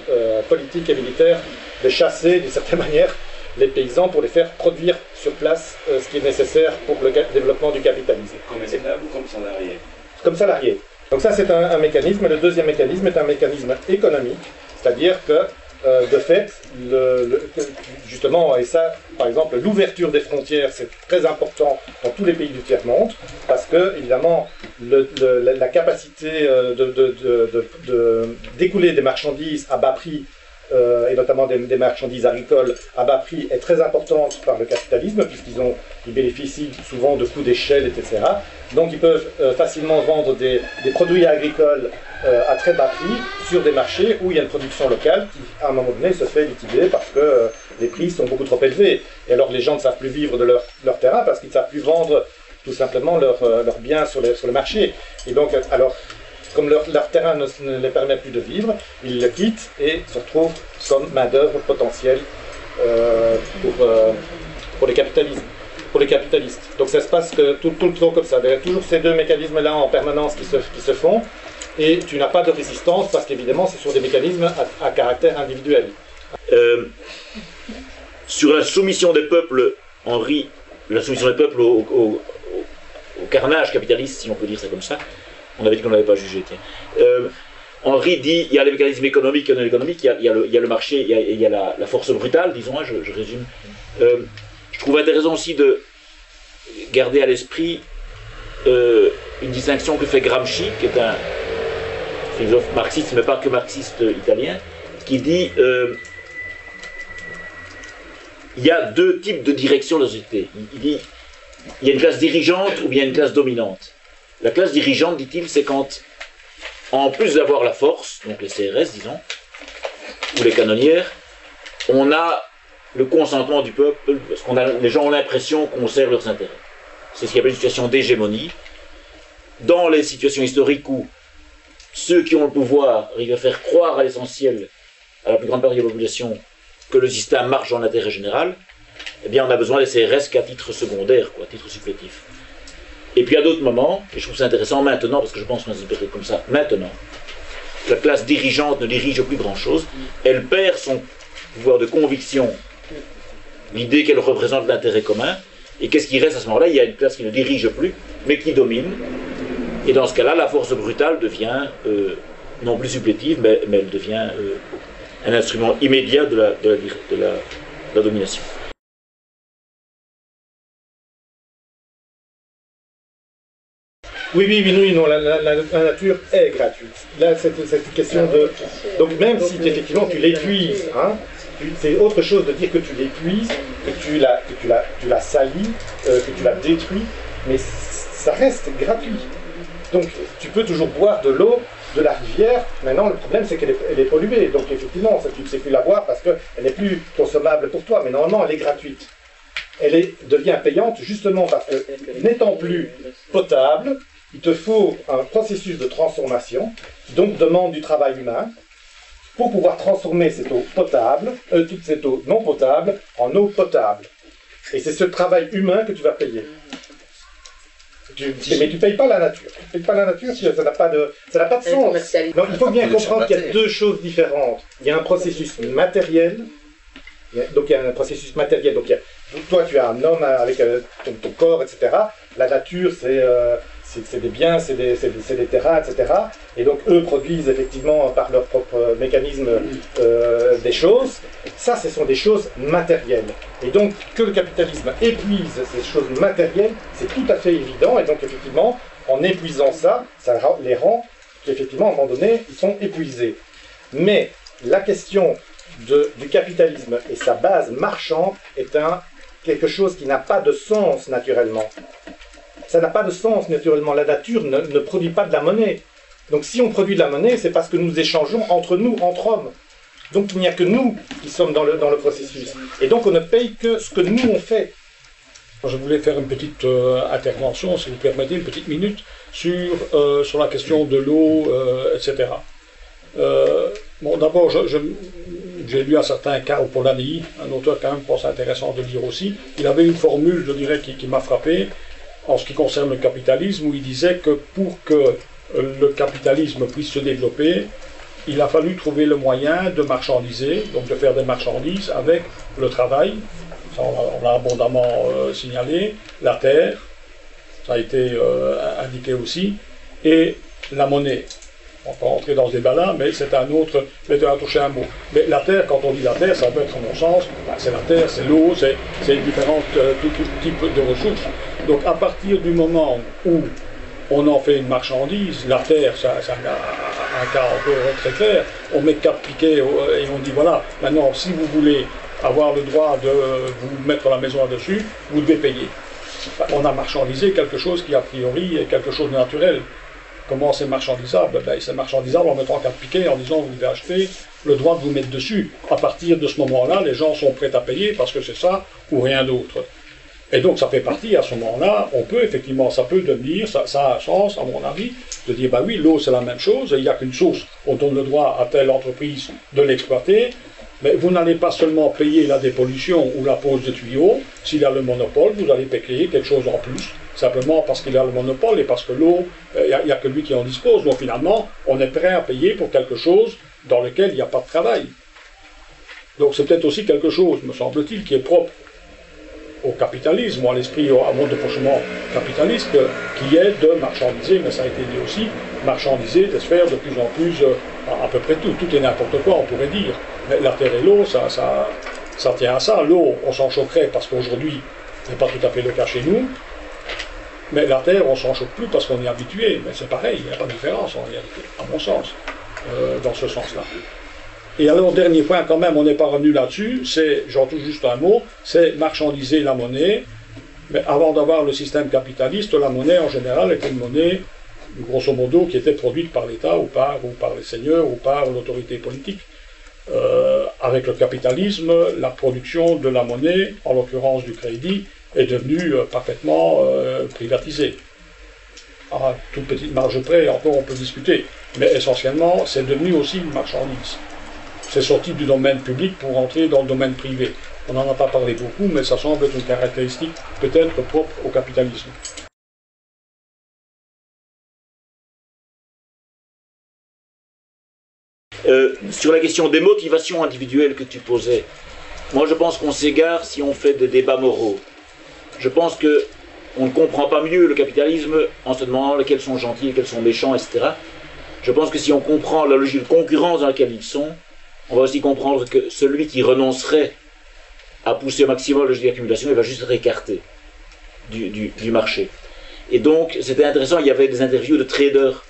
politique et militaire de chasser d'une certaine manière les paysans pour les faire produire sur place ce qui est nécessaire pour le développement du capitalisme. Comme esclaves ou comme salariés? Comme salariés. Donc ça c'est un mécanisme. Le deuxième mécanisme est un mécanisme économique, c'est-à-dire que de fait, justement, et ça, par exemple, l'ouverture des frontières, c'est très important dans tous les pays du tiers-monde, parce que, évidemment, la capacité d'écouler des marchandises à bas prix et notamment des marchandises agricoles à bas prix, est très importante par le capitalisme, puisqu'ils bénéficient souvent de coûts d'échelle, etc. Donc ils peuvent facilement vendre des produits agricoles à très bas prix sur des marchés où il y a une production locale qui, à un moment donné, se fait liquider parce que les prix sont beaucoup trop élevés. Et alors les gens ne savent plus vivre de leur terrain parce qu'ils ne savent plus vendre tout simplement leurs biens sur le marché. Et donc, alors, comme leur terrain ne les permet plus de vivre, ils le quittent et se retrouvent comme main-d'œuvre potentielle pour les capitalistes. Donc ça se passe tout le temps comme ça. Il y a toujours ces deux mécanismes-là en permanence qui se font, et tu n'as pas de résistance parce qu'évidemment, ce sont des mécanismes à caractère individuel. Sur la soumission des peuples, Henri, la soumission des peuples au carnage capitaliste, si on peut dire ça comme ça, on avait dit qu'on n'avait pas jugé. Henri dit il y a les mécanismes économiques et non économiques, il y a le marché, il y a la force brutale, disons, hein, je résume. Je trouve intéressant aussi de garder à l'esprit une distinction que fait Gramsci, qui est un philosophe marxiste, mais pas que marxiste italien, qui dit il y a deux types de direction de la société. Il dit il y a une classe dirigeante ou bien une classe dominante. La classe dirigeante, dit-il, c'est quand, en plus d'avoir la force, donc les CRS, disons, ou les canonnières, on a le consentement du peuple, parce les gens ont l'impression qu'on sert leurs intérêts. C'est ce qu'il y a une situation d'hégémonie. Dans les situations historiques où ceux qui ont le pouvoir arrivent à faire croire à l'essentiel, à la plus grande partie de la population, que le système marche dans l'intérêt général, eh bien on a besoin des CRS qu'à titre secondaire, quoi, à titre supplétif. Et puis à d'autres moments, et je trouve ça intéressant maintenant, parce que je pense qu'on se période comme ça, maintenant, la classe dirigeante ne dirige plus grand-chose, elle perd son pouvoir de conviction, l'idée qu'elle représente l'intérêt commun, et qu'est-ce qui reste à ce moment-là? Il y a une classe qui ne dirige plus, mais qui domine, et dans ce cas-là, la force brutale devient, non plus supplétive, mais elle devient un instrument immédiat de la domination. Oui, non, la nature est gratuite. Là, c'est une question de... Donc même si effectivement tu l'épuises, hein, c'est autre chose de dire que tu l'épuises, que tu la salis, que tu la détruis, mais ça reste gratuit. Donc tu peux toujours boire de l'eau de la rivière. Maintenant, le problème, c'est qu'elle est polluée. Donc effectivement, tu ne sais plus la boire parce qu'elle n'est plus consommable pour toi, mais normalement, elle est gratuite. Elle devient payante justement parce que, n'étant plus potable, il te faut un processus de transformation qui donc demande du travail humain pour pouvoir transformer cette eau potable, toute cette eau non potable, en eau potable. Et c'est ce travail humain que tu vas payer. Mais tu ne payes pas la nature. Tu ne payes pas la nature, ça n'a pas de sens. Donc il faut bien comprendre qu'il y a deux choses différentes. Il y a un processus matériel. Donc il y a un processus matériel. Donc toi tu es un homme avec ton corps, etc. La nature c'est des biens, c'est des terrains, etc. Et donc eux produisent effectivement par leur propre mécanisme des choses. Ça, ce sont des choses matérielles. Et donc que le capitalisme épuise ces choses matérielles, c'est tout à fait évident. Et donc effectivement, en épuisant ça, ça les rend qu'effectivement, à un moment donné, ils sont épuisés. Mais la question du capitalisme et sa base marchande est quelque chose qui n'a pas de sens naturellement. Ça n'a pas de sens naturellement. La nature ne produit pas de la monnaie. Donc si on produit de la monnaie, c'est parce que nous échangeons entre nous, entre hommes. Donc il n'y a que nous qui sommes dans le processus. Et donc on ne paye que ce que nous on fait. Je voulais faire une petite intervention, si vous permettez, une petite minute, sur la question de l'eau, etc. Bon, d'abord, j'ai lu un certain Karl Polanyi, un auteur quand même, je pense intéressant de lire aussi. Il avait une formule, je dirais, qui m'a frappé, en ce qui concerne le capitalisme, où il disait que pour que le capitalisme puisse se développer, il a fallu trouver le moyen de marchandiser, donc de faire des marchandises avec le travail, ça on l'a abondamment signalé, la terre, ça a été indiqué aussi, et la monnaie. On peut rentrer dans ce débat-là, mais c'est un autre, mais tu as touché un mot. Mais la terre, quand on dit la terre, ça peut être, à mon sens, c'est la terre, c'est l'eau, c'est différents types de ressources. Donc à partir du moment où on en fait une marchandise, la terre, ça un cas encore très clair. On met 4 piquets et on dit voilà, maintenant si vous voulez avoir le droit de vous mettre la maison là-dessus, vous devez payer. On a marchandisé quelque chose qui a priori est quelque chose de naturel. Comment c'est marchandisable? Ben, c'est marchandisable en mettant 4 piquets, en disant vous devez acheter le droit de vous mettre dessus. À partir de ce moment-là, les gens sont prêts à payer parce que c'est ça ou rien d'autre. Et donc ça fait partie, à ce moment-là, on peut effectivement, ça peut devenir, ça a un sens, à mon avis, de dire, bah oui, l'eau c'est la même chose, il n'y a qu'une source, on donne le droit à telle entreprise de l'exploiter, mais vous n'allez pas seulement payer la dépollution ou la pose de tuyaux, s'il a le monopole, vous allez payer quelque chose en plus, simplement parce qu'il a le monopole et parce que l'eau, il n'y a que lui qui en dispose, donc finalement, on est prêt à payer pour quelque chose dans lequel il n'y a pas de travail. Donc c'est peut-être aussi quelque chose, me semble-t-il, qui est propre au capitalisme, ou à l'esprit, à mode de fonctionnement capitaliste, qui est de marchandiser, mais ça a été dit aussi, marchandiser, de se faire de plus en plus, à peu près tout et n'importe quoi, on pourrait dire. Mais la terre et l'eau, ça tient à ça. L'eau, on s'en choquerait parce qu'aujourd'hui, ce n'est pas tout à fait le cas chez nous, mais la terre, on s'en choque plus parce qu'on est habitué, mais c'est pareil, il n'y a pas de différence en réalité, à mon sens, dans ce sens-là. Et alors, dernier point, quand même, on n'est pas revenu là-dessus, c'est, j'en touche juste un mot, c'est marchandiser la monnaie. Mais avant d'avoir le système capitaliste, la monnaie, en général, était une monnaie, grosso modo, qui était produite par l'État ou par les seigneurs ou par l'autorité politique. Avec le capitalisme, la production de la monnaie, en l'occurrence du crédit, est devenue parfaitement privatisée. À toute petite marge près, encore on peut discuter, mais essentiellement, c'est devenu aussi une marchandise. C'est sorti du domaine public pour entrer dans le domaine privé. On n'en a pas parlé beaucoup, mais ça semble être une caractéristique peut-être propre au capitalisme. Sur la question des motivations individuelles que tu posais, moi je pense qu'on s'égare si on fait des débats moraux. Je pense qu'on ne comprend pas mieux le capitalisme en se demandant lesquels sont gentils, lesquels sont méchants, etc. Je pense que si on comprend la logique de concurrence dans laquelle ils sont, on va aussi comprendre que celui qui renoncerait à pousser au maximum la logique d'accumulation, il va juste être écarté du marché. Et donc, c'était intéressant, il y avait des interviews de traders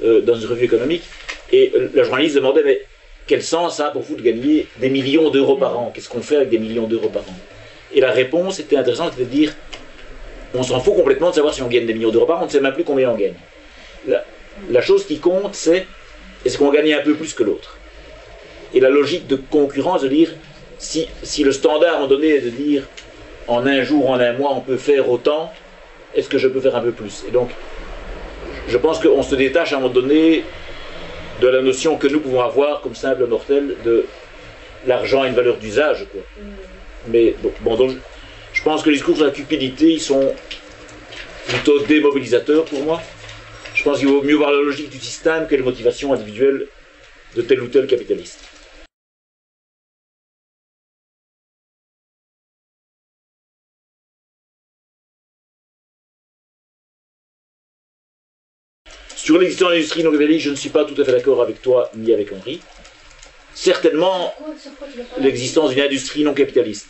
dans une revue économique, et la journaliste demandait, mais quel sens ça a pour vous de gagner des millions d'euros par an? Qu'est-ce qu'on fait avec des millions d'euros par an? Et la réponse était intéressante, c'était de dire, on s'en fout complètement de savoir si on gagne des millions d'euros par an, on ne sait même plus combien on gagne. La chose qui compte, c'est, est-ce qu'on gagne un peu plus que l'autre? Et la logique de concurrence, de dire, si le standard à un moment donné est de dire, en un jour, en un mois, on peut faire autant, est-ce que je peux faire un peu plus? Et donc, je pense qu'on se détache à un moment donné de la notion que nous pouvons avoir comme simple mortel de l'argent a une valeur d'usage, quoi. Mais bon, donc je pense que les discours sur la cupidité, ils sont plutôt démobilisateurs pour moi. Je pense qu'il vaut mieux voir la logique du système que les motivations individuelles de tel ou tel capitaliste. Sur l'existence de l'industrie non capitaliste, je ne suis pas tout à fait d'accord avec toi ni avec Henri. Certainement, l'existence d'une industrie non capitaliste.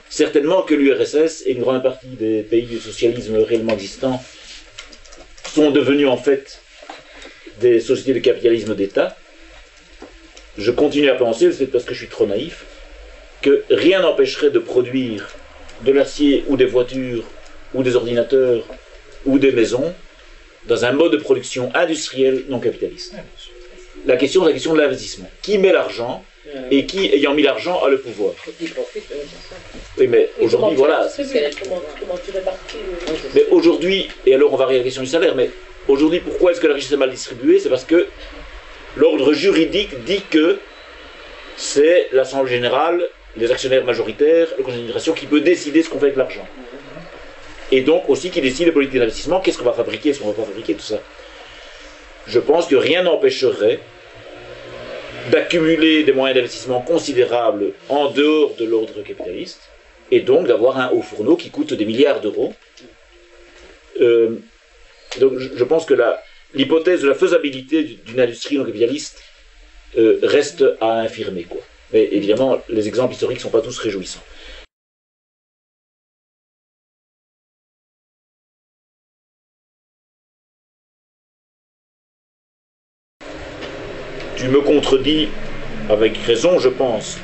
Certainement que l'URSS et une grande partie des pays du socialisme réellement existants sont devenus en fait des sociétés de capitalisme d'État. Je continue à penser, c'est parce que je suis trop naïf, que rien n'empêcherait de produire de l'acier ou des voitures ou des ordinateurs ou des maisons dans un mode de production industriel non capitaliste. La question est la question de l'investissement. Qui met l'argent et qui, ayant mis l'argent, a le pouvoir? Oui, mais aujourd'hui, voilà. Comment tu répartis Mais aujourd'hui, et alors on va arriver à la question du salaire, mais aujourd'hui, pourquoi est-ce que la richesse est mal distribuée? C'est parce que l'ordre juridique dit que c'est l'Assemblée générale, les actionnaires majoritaires, le conseil d'administration qui peut décider ce qu'on fait avec l'argent. Et donc aussi qui décide les politiques d'investissement, qu'est-ce qu'on va fabriquer, ce qu'on ne va pas fabriquer, tout ça. Je pense que rien n'empêcherait d'accumuler des moyens d'investissement considérables en dehors de l'ordre capitaliste, et donc d'avoir un haut fourneau qui coûte des milliards d'euros. Donc je pense que l'hypothèse de la faisabilité d'une industrie non capitaliste reste à infirmer, quoi. Mais évidemment, les exemples historiques ne sont pas tous réjouissants. tu me contredis avec raison, je pense,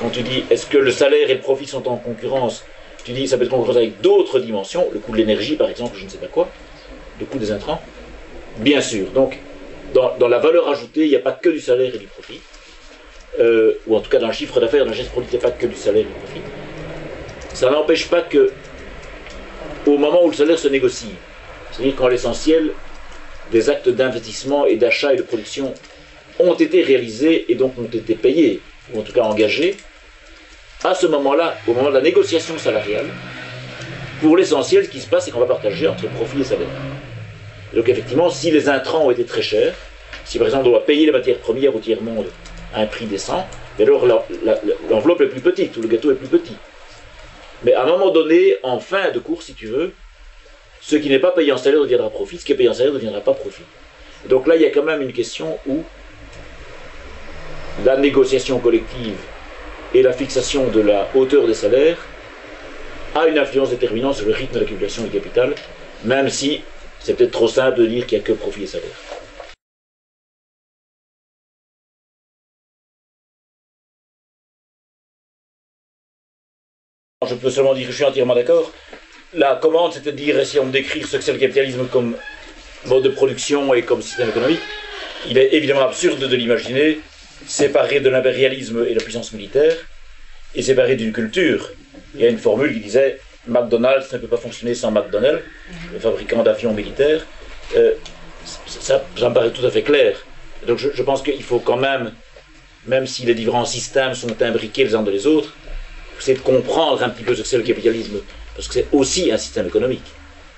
quand tu dis est-ce que le salaire et le profit sont en concurrence. Tu dis ça peut être concurrence avec d'autres dimensions, le coût de l'énergie par exemple, je ne sais pas quoi, le coût des intrants. Bien sûr, donc dans la valeur ajoutée, il n'y a pas que du salaire et du profit, ou en tout cas dans le chiffre d'affaires, dans le geste produit, il n'y a pas que du salaire et du profit. Ça n'empêche pas que, au moment où le salaire se négocie, c'est-à-dire quand l'essentiel des actes d'investissement et d'achat et de production ont été réalisés et donc ont été payés, ou en tout cas engagés, à ce moment-là, au moment de la négociation salariale, pour l'essentiel, ce qui se passe, c'est qu'on va partager entre profit et salaire. Et donc effectivement, si les intrants ont été très chers, si par exemple on doit payer les matières premières au tiers-monde à un prix décent, alors l'enveloppe est plus petite, ou le gâteau est plus petit. Mais à un moment donné, en fin de course, si tu veux, ce qui n'est pas payé en salaire deviendra profit, ce qui est payé en salaire ne deviendra pas profit. Et donc là, il y a quand même une question où la négociation collective et la fixation de la hauteur des salaires a une influence déterminante sur le rythme de l'accumulation du capital, même si c'est peut-être trop simple de dire qu'il n'y a que profit et salaire. Je peux seulement dire que je suis entièrement d'accord. La commande, c'est-à-dire essayer de décrire ce que c'est le capitalisme comme mode de production et comme système économique, il est évidemment absurde de l'imaginer séparé de l'impérialisme et de la puissance militaire et séparé d'une culture. Il y a une formule qui disait McDonald's ne peut pas fonctionner sans McDonnell, le fabricant d'avions militaires. Ça me paraît tout à fait clair. Donc je pense qu'il faut quand même si les différents systèmes sont imbriqués les uns dans les autres, c'est de comprendre un petit peu ce que c'est le capitalisme, parce que c'est aussi un système économique.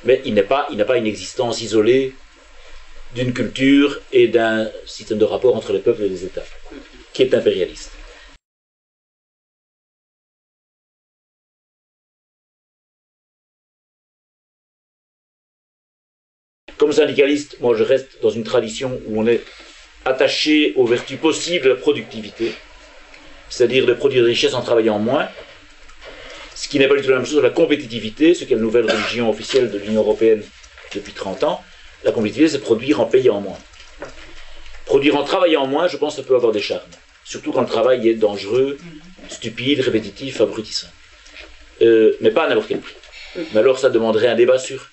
Mais il n'a pas une existence isolée d'une culture et d'un système de rapport entre les peuples et les États, qui est impérialiste. Comme syndicaliste, moi je reste dans une tradition où on est attaché aux vertus possibles de la productivité, c'est-à-dire de produire des richesses en travaillant moins, ce qui n'est pas du tout la même chose de la compétitivité, ce qu'est la nouvelle religion officielle de l'Union européenne depuis 30 ans. La compétitivité, c'est produire en payant moins. Produire en travaillant moins, je pense que ça peut avoir des charmes. Surtout quand le travail est dangereux, stupide, répétitif, abrutissant. Mais pas à n'importe quel prix. Mais alors ça demanderait un débat sur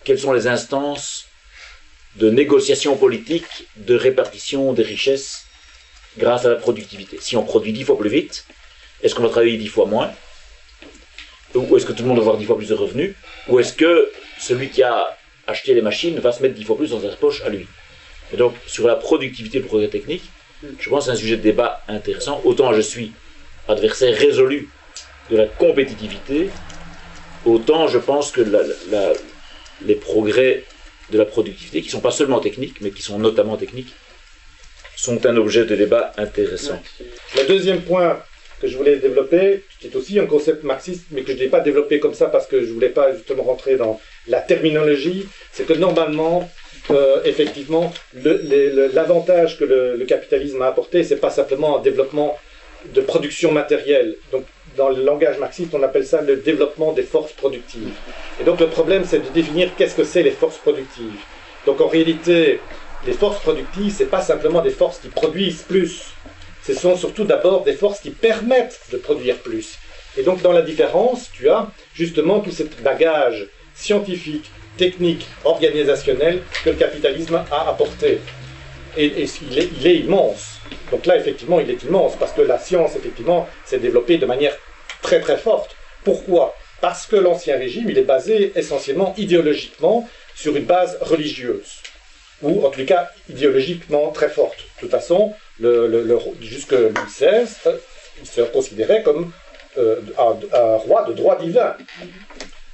quelles sont les instances de négociation politique, de répartition des richesses grâce à la productivité. Si on produit 10 fois plus vite, est-ce qu'on va travailler 10 fois moins? Ou est-ce que tout le monde va avoir 10 fois plus de revenus? Ou est-ce que celui qui a acheté les machines va se mettre 10 fois plus dans sa poche à lui? Et donc, sur la productivité et le progrès technique, je pense que c'est un sujet de débat intéressant. Autant je suis adversaire résolu de la compétitivité, autant je pense que les progrès de la productivité, qui ne sont pas seulement techniques, mais qui sont notamment techniques, sont un objet de débat intéressant. Le deuxième point que je voulais développer, qui est aussi un concept marxiste, mais que je n'ai pas développé comme ça parce que je ne voulais pas justement rentrer dans la terminologie, c'est que normalement, effectivement, l'avantage que le capitalisme a apporté, c'est pas simplement un développement de production matérielle. Donc, dans le langage marxiste, on appelle ça le développement des forces productives. Et donc, le problème, c'est de définir qu'est-ce que c'est les forces productives. Donc, en réalité, les forces productives, c'est pas simplement des forces qui produisent plus. Ce sont surtout d'abord des forces qui permettent de produire plus. Et donc, dans la différence, tu as justement tout ce bagage scientifique, technique, organisationnel que le capitalisme a apporté. Et il est immense. Donc là, effectivement, il est immense, parce que la science, effectivement, s'est développée de manière très très forte. Pourquoi? Parce que l'ancien régime, il est basé essentiellement idéologiquement sur une base religieuse, ou en tout cas idéologiquement très forte. De toute façon, jusque Louis XVI, il se considérait comme un roi de droit divin.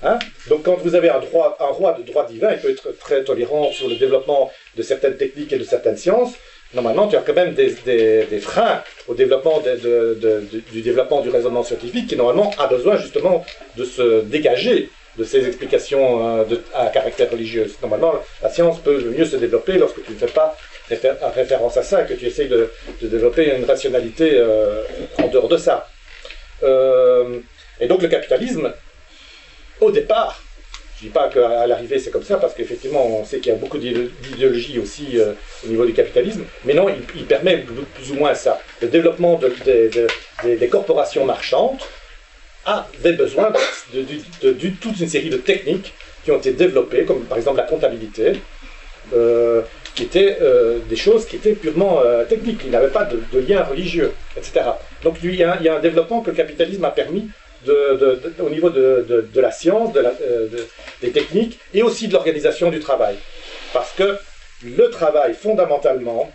Hein? Donc quand vous avez un roi de droit divin, il peut être très tolérant sur le développement de certaines techniques et de certaines sciences. Normalement, tu as quand même des freins au développement du développement du raisonnement scientifique qui normalement a besoin justement de se dégager de ces explications à caractère religieux. Normalement, la science peut mieux se développer lorsque tu ne fais pas référence à ça, que tu essayes de développer une rationalité en dehors de ça. Et donc le capitalisme, au départ, Je ne dis pas qu'à l'arrivée c'est comme ça, parce qu'effectivement on sait qu'il y a beaucoup d'idéologies aussi au niveau du capitalisme, mais non, il permet plus ou moins ça. Le développement des corporations marchandes avait besoin de toute une série de techniques qui ont été développées, comme par exemple la comptabilité, qui étaient des choses qui étaient purement techniques, il n'avait pas de lien religieux, etc. Donc il y a un développement que le capitalisme a permis au niveau de la science, des techniques, et aussi de l'organisation du travail. Parce que le travail, fondamentalement,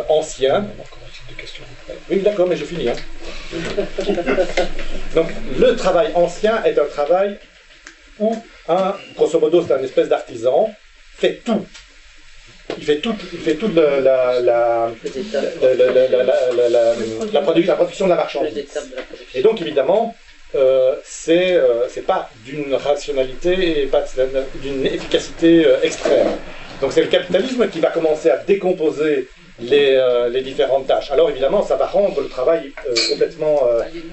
ancien... Oui, d'accord, mais je finis. Hein. Donc, le travail ancien est un travail où, grosso modo, c'est un espèce d'artisan, fait tout. Il fait toute la production de la marchandise. Et donc, évidemment, c'est pas d'une rationalité et pas d'une efficacité extrême. Donc, c'est le capitalisme qui va commencer à décomposer les différentes tâches. Alors, évidemment, ça va rendre le travail complètement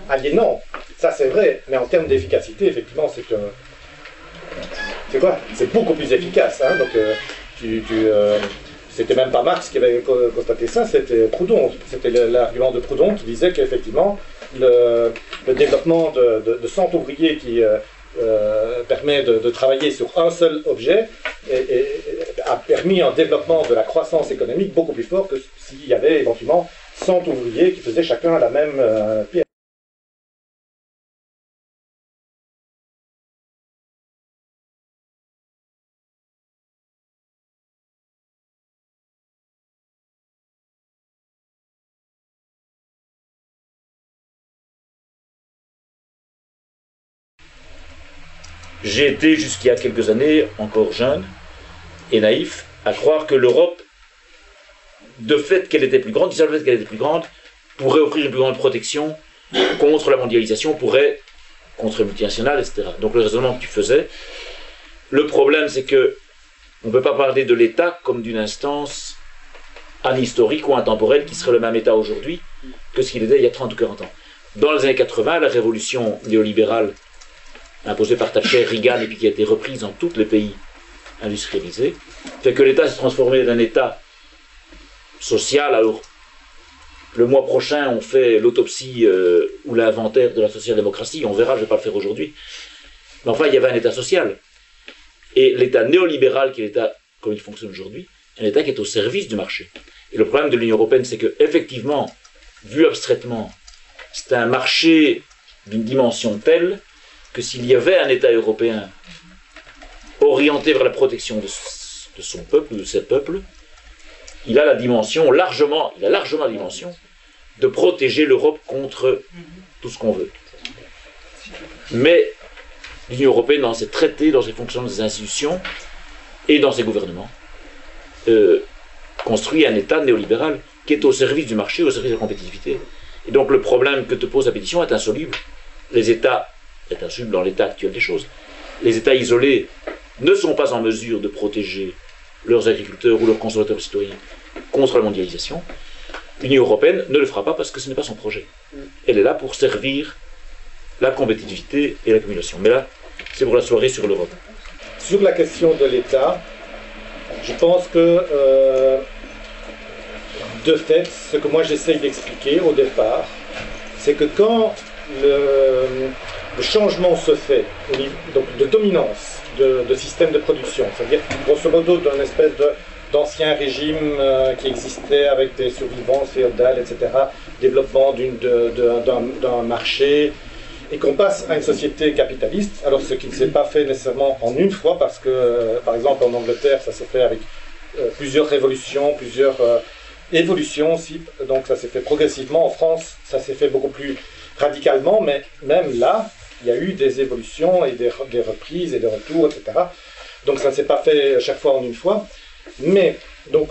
aliénant. Ça, c'est vrai. Mais en termes d'efficacité, effectivement, c'est quoi? C'est beaucoup plus efficace. Hein, donc, c'était même pas Marx qui avait constaté ça, c'était Proudhon. C'était l'argument de Proudhon qui disait qu'effectivement, le développement de 100 ouvriers qui permet de travailler sur un seul objet a permis un développement de la croissance économique beaucoup plus fort que s'il y avait éventuellement 100 ouvriers qui faisaient chacun la même pièce. J'ai été jusqu'il y a quelques années, encore jeune et naïf, à croire que l'Europe, de fait qu'elle était plus grande, disant le fait qu'elle était plus grande, pourrait offrir une plus grande protection contre la mondialisation, contre les multinationales, etc. Donc le raisonnement que tu faisais, le problème c'est que on ne peut pas parler de l'État comme d'une instance anhistorique ou intemporelle qui serait le même État aujourd'hui que ce qu'il était il y a 30 ou 40 ans. Dans les années 80, la révolution néolibérale imposée par Thatcher, Reagan, et puis qui a été reprise dans tous les pays industrialisés, fait que l'État s'est transformé d'un État social. Alors, le mois prochain, on fait l'autopsie ou l'inventaire de la social-démocratie, on verra, je ne vais pas le faire aujourd'hui. Mais enfin, il y avait un État social. Et l'État néolibéral, qui est l'État comme il fonctionne aujourd'hui, un État qui est au service du marché. Et le problème de l'Union européenne, c'est que, effectivement, vu abstraitement, c'est un marché d'une dimension telle que s'il y avait un État européen orienté vers la protection de son peuple, de ses peuples, il a la dimension largement la dimension de protéger l'Europe contre tout ce qu'on veut. Mais l'Union européenne, dans ses traités, dans ses fonctions, dans ses institutions et dans ses gouvernements, construit un État néolibéral qui est au service du marché, au service de la compétitivité. Et donc le problème que te pose la pétition est insoluble. Les États est insoluble dans l'état actuel des choses. Les États isolés ne sont pas en mesure de protéger leurs agriculteurs ou leurs consommateurs citoyens contre la mondialisation. L'Union européenne ne le fera pas parce que ce n'est pas son projet. Elle est là pour servir la compétitivité et l'accumulation. Mais là, c'est pour la soirée sur l'Europe. Sur la question de l'État, je pense que, de fait, ce que moi j'essaye d'expliquer au départ, c'est que quand le changement se fait au niveau, donc, de dominance de système de production, c'est-à-dire grosso modo d'un espèce d'ancien régime qui existait avec des survivances féodales, etc., développement d'un marché, et qu'on passe à une société capitaliste, alors ce qui ne s'est pas fait nécessairement en une fois, parce que, par exemple, en Angleterre, ça s'est fait avec plusieurs révolutions, plusieurs évolutions aussi, donc ça s'est fait progressivement. En France, ça s'est fait beaucoup plus radicalement, mais même là, il y a eu des évolutions et des reprises et des retours, etc. Donc ça ne s'est pas fait chaque fois en une fois, mais donc,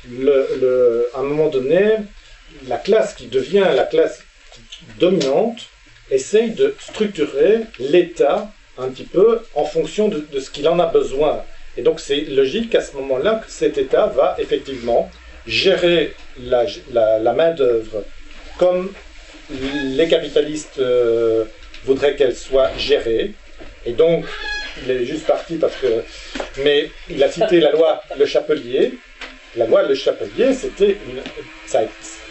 à un moment donné, la classe qui devient la classe dominante essaye de structurer l'État un petit peu en fonction de ce qu'il en a besoin. Et donc c'est logique à ce moment-là que cet État va effectivement gérer la main-d'œuvre comme les capitalistes voudraient qu'elle soit gérée. Et donc il est juste parti parce que... Mais il a cité la loi Le Chapelier. La loi Le Chapelier, c'était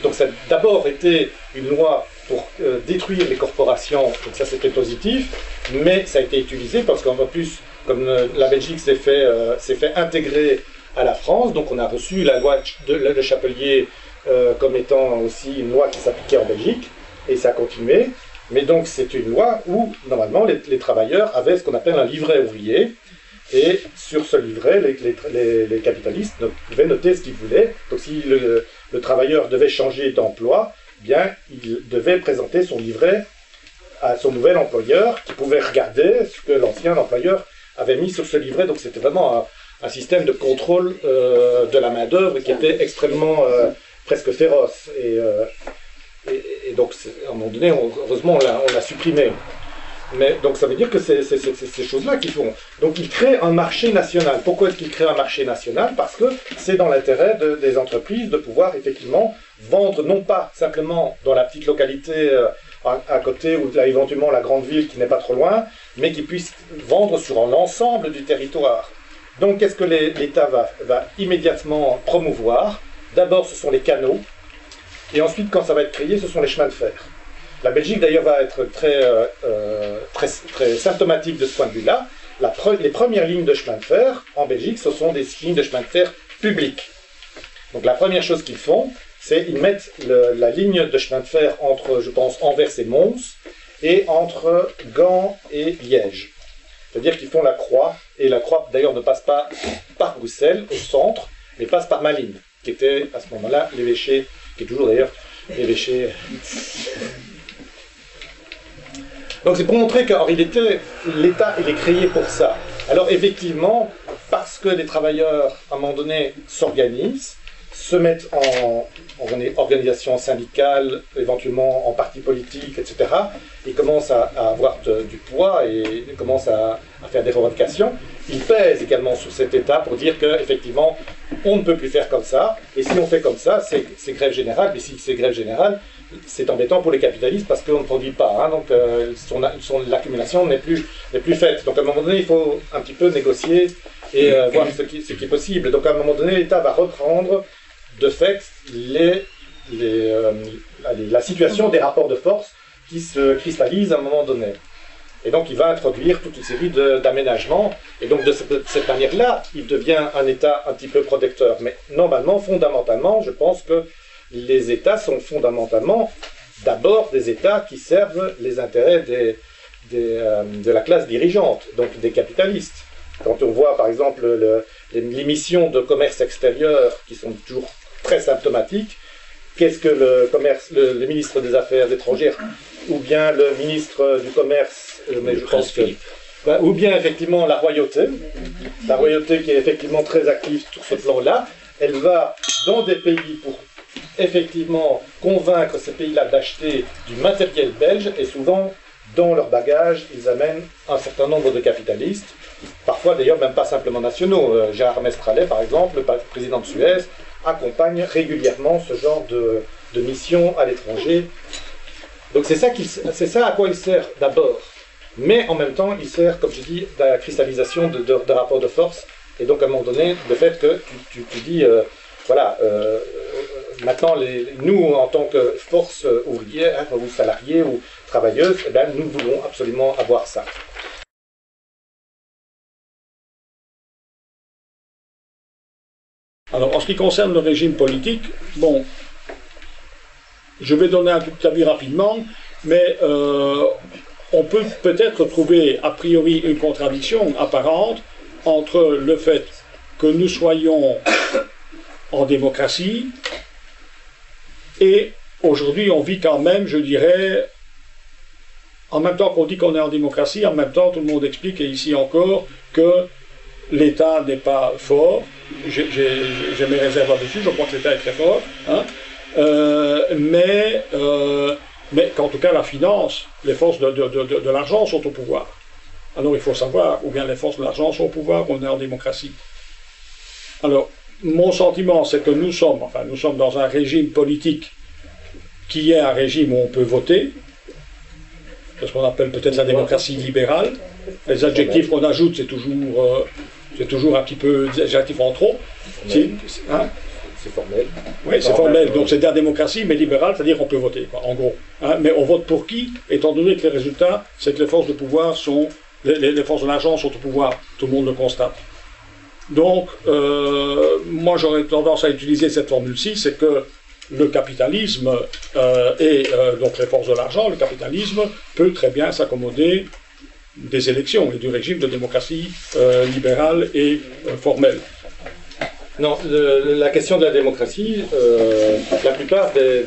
donc ça a d'abord été une loi pour détruire les corporations, donc ça c'était positif, mais ça a été utilisé parce qu'en plus, comme la Belgique s'est fait intégrer à la France, donc on a reçu la loi Le Chapelier comme étant aussi une loi qui s'appliquait en Belgique, et ça a continué. Mais donc c'est une loi où normalement les travailleurs avaient ce qu'on appelle un livret ouvrier, et sur ce livret, les capitalistes pouvaient noter ce qu'ils voulaient. Donc si le travailleur devait changer d'emploi, bien il devait présenter son livret à son nouvel employeur, qui pouvait regarder ce que l'ancien employeur avait mis sur ce livret. Donc c'était vraiment un système de contrôle de la main-d'œuvre qui était extrêmement presque féroce. Et donc à un moment donné, heureusement, on l'a supprimé. Mais donc ça veut dire que c'est ces choses-là qu'ils font. Donc ils créent un marché national. Pourquoi est-ce qu'ils créent un marché national? Parce que c'est dans l'intérêt des entreprises de pouvoir effectivement vendre, non pas simplement dans la petite localité à côté ou là, éventuellement la grande ville qui n'est pas trop loin, mais qu'ils puissent vendre sur l'ensemble du territoire. Donc qu'est-ce que l'État va immédiatement promouvoir? D'abord ce sont les canaux, et ensuite quand ça va être créé, ce sont les chemins de fer. La Belgique, d'ailleurs, va être très symptomatique de ce point de vue-là. Les premières lignes de chemin de fer en Belgique, ce sont des lignes de chemin de fer publiques. Donc la première chose qu'ils font, c'est qu'ils mettent la ligne de chemin de fer entre, je pense, Anvers et Mons, et entre Gand et Liège. C'est-à-dire qu'ils font la croix, et la croix, d'ailleurs, ne passe pas par Bruxelles, au centre, mais passe par Malines, qui était, à ce moment-là, l'évêché, qui est toujours, d'ailleurs, l'évêché... Donc c'est pour montrer qu'en réalité, l'État il est créé pour ça. Alors effectivement, parce que les travailleurs, à un moment donné, s'organisent, se mettent en organisation syndicale, éventuellement en parti politique, etc., ils commencent à avoir du poids et commencent à faire des revendications, ils pèsent également sur cet État pour dire qu'effectivement, on ne peut plus faire comme ça, et si on fait comme ça, c'est grève générale, mais si c'est grève générale, c'est embêtant pour les capitalistes parce qu'on ne produit pas, hein, donc l'accumulation n'est plus faite. Donc à un moment donné, il faut un petit peu négocier et voir ce qui est possible. Donc à un moment donné, l'État va reprendre de fait la situation des rapports de force qui se cristallisent à un moment donné. Et donc il va introduire toute une série d'aménagements, et donc de cette manière-là, il devient un État un petit peu protecteur. Mais normalement, fondamentalement, je pense que les États sont fondamentalement d'abord des États qui servent les intérêts de la classe dirigeante, donc des capitalistes. Quand on voit par exemple les missions de commerce extérieur qui sont toujours très symptomatiques, qu'est-ce que le ministre des Affaires étrangères ou bien le ministre du Commerce, mais je pense que, ou bien effectivement la royauté qui est effectivement très active sur ce plan-là, elle va dans des pays pour effectivement convaincre ces pays-là d'acheter du matériel belge, et souvent dans leur bagage ils amènent un certain nombre de capitalistes, parfois d'ailleurs même pas simplement nationaux. Gérard Mestralet par exemple, le président de Suez, accompagne régulièrement ce genre de mission à l'étranger. Donc c'est ça à quoi il sert d'abord, mais en même temps il sert, comme je dis, de la cristallisation de rapports de force, et donc à un moment donné le fait que tu dis voilà, maintenant nous en tant que force ouvrière ou salariée ou travailleuse, eh bien, nous voulons absolument avoir ça. Alors, en ce qui concerne le régime politique, bon, je vais donner un tout avis rapidement, mais on peut peut-être trouver a priori une contradiction apparente entre le fait que nous soyons en démocratie et aujourd'hui on vit quand même, je dirais, en même temps qu'on dit qu'on est en démocratie, en même temps tout le monde explique, et ici encore, que l'État n'est pas fort. J'ai mes réserves là-dessus, je crois que l'État est très fort, hein. Mais qu'en tout cas la finance, les forces de l'argent sont au pouvoir. Alors il faut savoir, ou bien les forces de l'argent sont au pouvoir, on est en démocratie. Alors, mon sentiment, c'est que nous sommes dans un régime politique qui est un régime où on peut voter, c'est ce qu'on appelle peut-être la démocratie libérale, Les adjectifs qu'on ajoute, c'est toujours un petit peu des adjectifs en trop. Hein? C'est formel. Oui, c'est formel. Donc c'est de la démocratie, mais libérale, c'est-à-dire qu'on peut voter, quoi, en gros. Hein? Mais on vote pour qui, étant donné que les résultats, c'est que les forces de pouvoir sont... Les forces de l'argent sont au pouvoir. Tout le monde le constate. Donc, moi j'aurais tendance à utiliser cette formule-ci, c'est que le capitalisme et donc les forces de l'argent, le capitalisme peut très bien s'accommoder des élections et du régime de démocratie libérale et formelle. Non, la question de la démocratie, la plupart des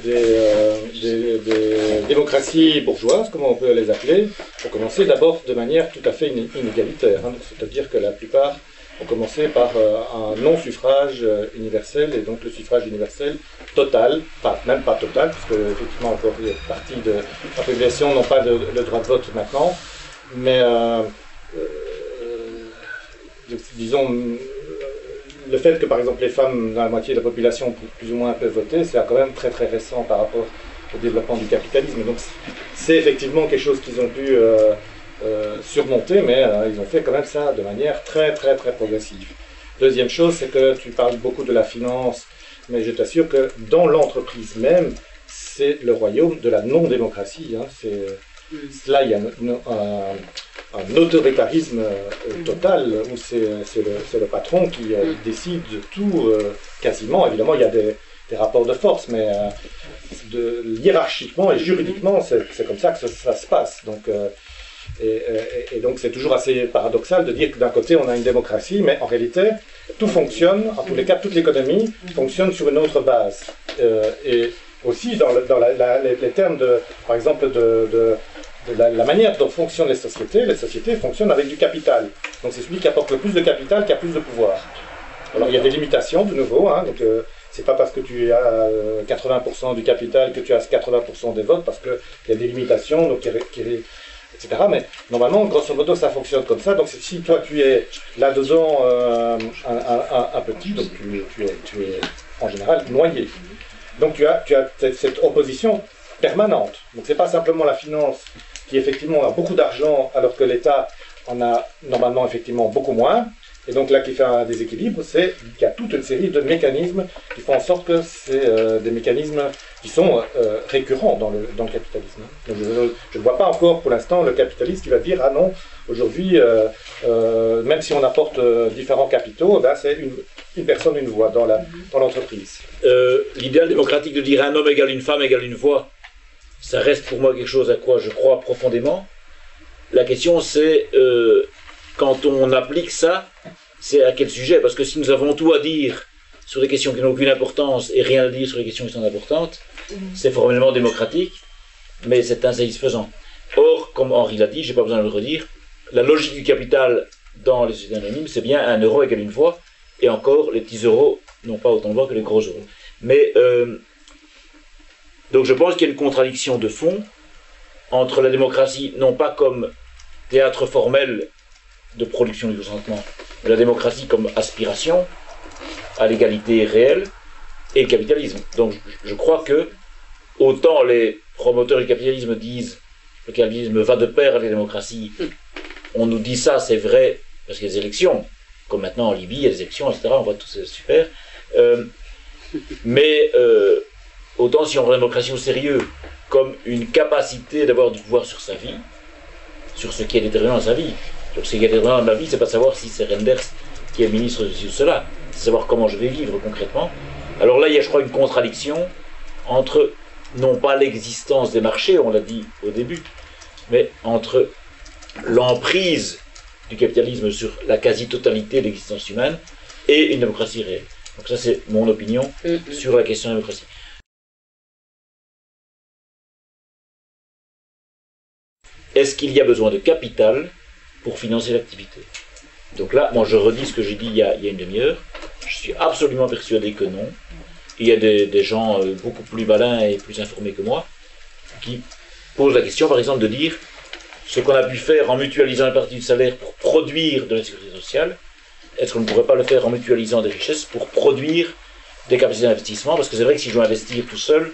démocraties bourgeoises, comme on peut les appeler, ont commencé d'abord de manière tout à fait inégalitaire. Hein, c'est-à-dire que la plupart ont commencé par un non-suffrage universel, et donc le suffrage universel total, enfin même pas total, parce que effectivement encore une partie de la population n'ont pas le droit de vote maintenant, mais disons, le fait que par exemple les femmes, dans la moitié de la population plus ou moins peuvent voter, c'est quand même très très récent par rapport au développement du capitalisme, donc c'est effectivement quelque chose qu'ils ont pu surmonter, mais ils ont fait quand même ça de manière très très très progressive. Deuxième chose, c'est que tu parles beaucoup de la finance, mais je t'assure que dans l'entreprise même, c'est le royaume de la non-démocratie. Hein. Là, il y a un autoritarisme total, où c'est le patron qui décide de tout, quasiment. Évidemment, il y a des rapports de force, mais hiérarchiquement et juridiquement, c'est comme ça que ça se passe. Donc, et donc c'est toujours assez paradoxal de dire que d'un côté on a une démocratie, mais en réalité tout fonctionne, en tous les cas toute l'économie fonctionne sur une autre base. Et aussi dans les termes par exemple de la manière dont fonctionnent les sociétés fonctionnent avec du capital. Donc c'est celui qui apporte le plus de capital qui a plus de pouvoir. Alors il y a des limitations de nouveau, hein, donc c'est pas parce que tu as 80% du capital que tu as 80% des votes, parce qu'il y a des limitations, donc etc. Mais normalement, grosso modo, ça fonctionne comme ça. Donc si toi tu es là-dedans un petit, donc tu es en général noyé. Donc tu as cette opposition permanente. Donc c'est pas simplement la finance qui effectivement a beaucoup d'argent alors que l'État en a normalement effectivement beaucoup moins. Et donc là qui fait un déséquilibre, c'est qu'il y a toute une série de mécanismes qui font en sorte que c'est des mécanismes qui sont récurrents dans le capitalisme. Donc je ne vois pas encore pour l'instant le capitaliste qui va dire ah non, aujourd'hui, même si on apporte différents capitaux, ben, c'est une personne, une voix dans l'entreprise. L'idéal démocratique de dire un homme égale une femme égale une voix, ça reste pour moi quelque chose à quoi je crois profondément. La question c'est, quand on applique ça, c'est à quel sujet? Parce que si nous avons tout à dire sur des questions qui n'ont aucune importance et rien à dire sur les questions qui sont importantes, c'est formellement démocratique, mais c'est insatisfaisant. Or, comme Henri l'a dit, je n'ai pas besoin de le redire, la logique du capital dans les sociétés anonymes, c'est bien 1 euro égale une voix, et encore, les petits euros n'ont pas autant de voix que les gros euros. Mais, donc je pense qu'il y a une contradiction de fond entre la démocratie, non pas comme théâtre formel de production du consentement, mais la démocratie comme aspiration à l'égalité réelle, et le capitalisme. Donc je crois que autant les promoteurs du capitalisme disent le capitalisme va de pair avec la démocratie, on nous dit ça, c'est vrai, parce qu'il y a des élections, comme maintenant en Libye, il y a des élections, etc., on voit tout, c'est super. Mais autant si on prend la démocratie au sérieux, comme une capacité d'avoir du pouvoir sur sa vie, sur ce qui est déterminant dans sa vie. Donc ce qui est déterminant dans ma vie, c'est pas savoir si c'est Renders qui est ministre de ceci ou cela, c'est savoir comment je vais vivre concrètement. Alors là, il y a, je crois, une contradiction entre, non pas l'existence des marchés, on l'a dit au début, mais entre l'emprise du capitalisme sur la quasi-totalité de l'existence humaine et une démocratie réelle. Donc ça, c'est mon opinion sur la question de la démocratie. Est-ce qu'il y a besoin de capital pour financer l'activité? Donc là, moi je redis ce que j'ai dit il y a une demi-heure. Je suis absolument persuadé que non. Il y a des gens beaucoup plus malins et plus informés que moi qui posent la question, par exemple, de dire ce qu'on a pu faire en mutualisant une partie du salaire pour produire de la sécurité sociale, est-ce qu'on ne pourrait pas le faire en mutualisant des richesses pour produire des capacités d'investissement? Parce que c'est vrai que si je dois investir tout seul,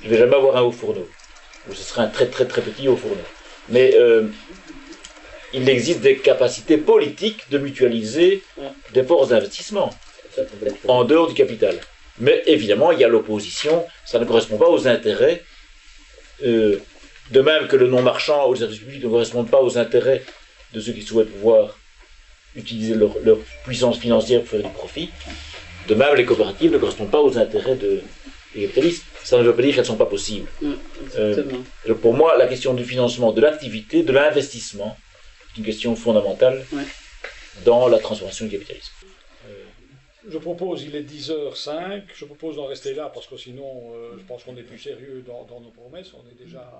je ne vais jamais avoir un haut fourneau. Ou ce sera un très très très petit haut fourneau. Mais il existe des capacités politiques de mutualiser des forces d'investissement en dehors du capital. Mais évidemment, il y a l'opposition, ça ne correspond pas aux intérêts, de même que le non-marchand ou les services publics ne correspondent pas aux intérêts de ceux qui souhaitent pouvoir utiliser leur puissance financière pour faire du profit. De même, les coopératives ne correspondent pas aux intérêts des capitalistes. Ça ne veut pas dire qu'elles ne sont pas possibles. Donc pour moi, la question du financement de l'activité, de l'investissement, est une question fondamentale dans la transformation du capitalisme. Je propose, il est 10h05, je propose d'en rester là parce que sinon, je pense qu'on est plus sérieux dans nos promesses. On est déjà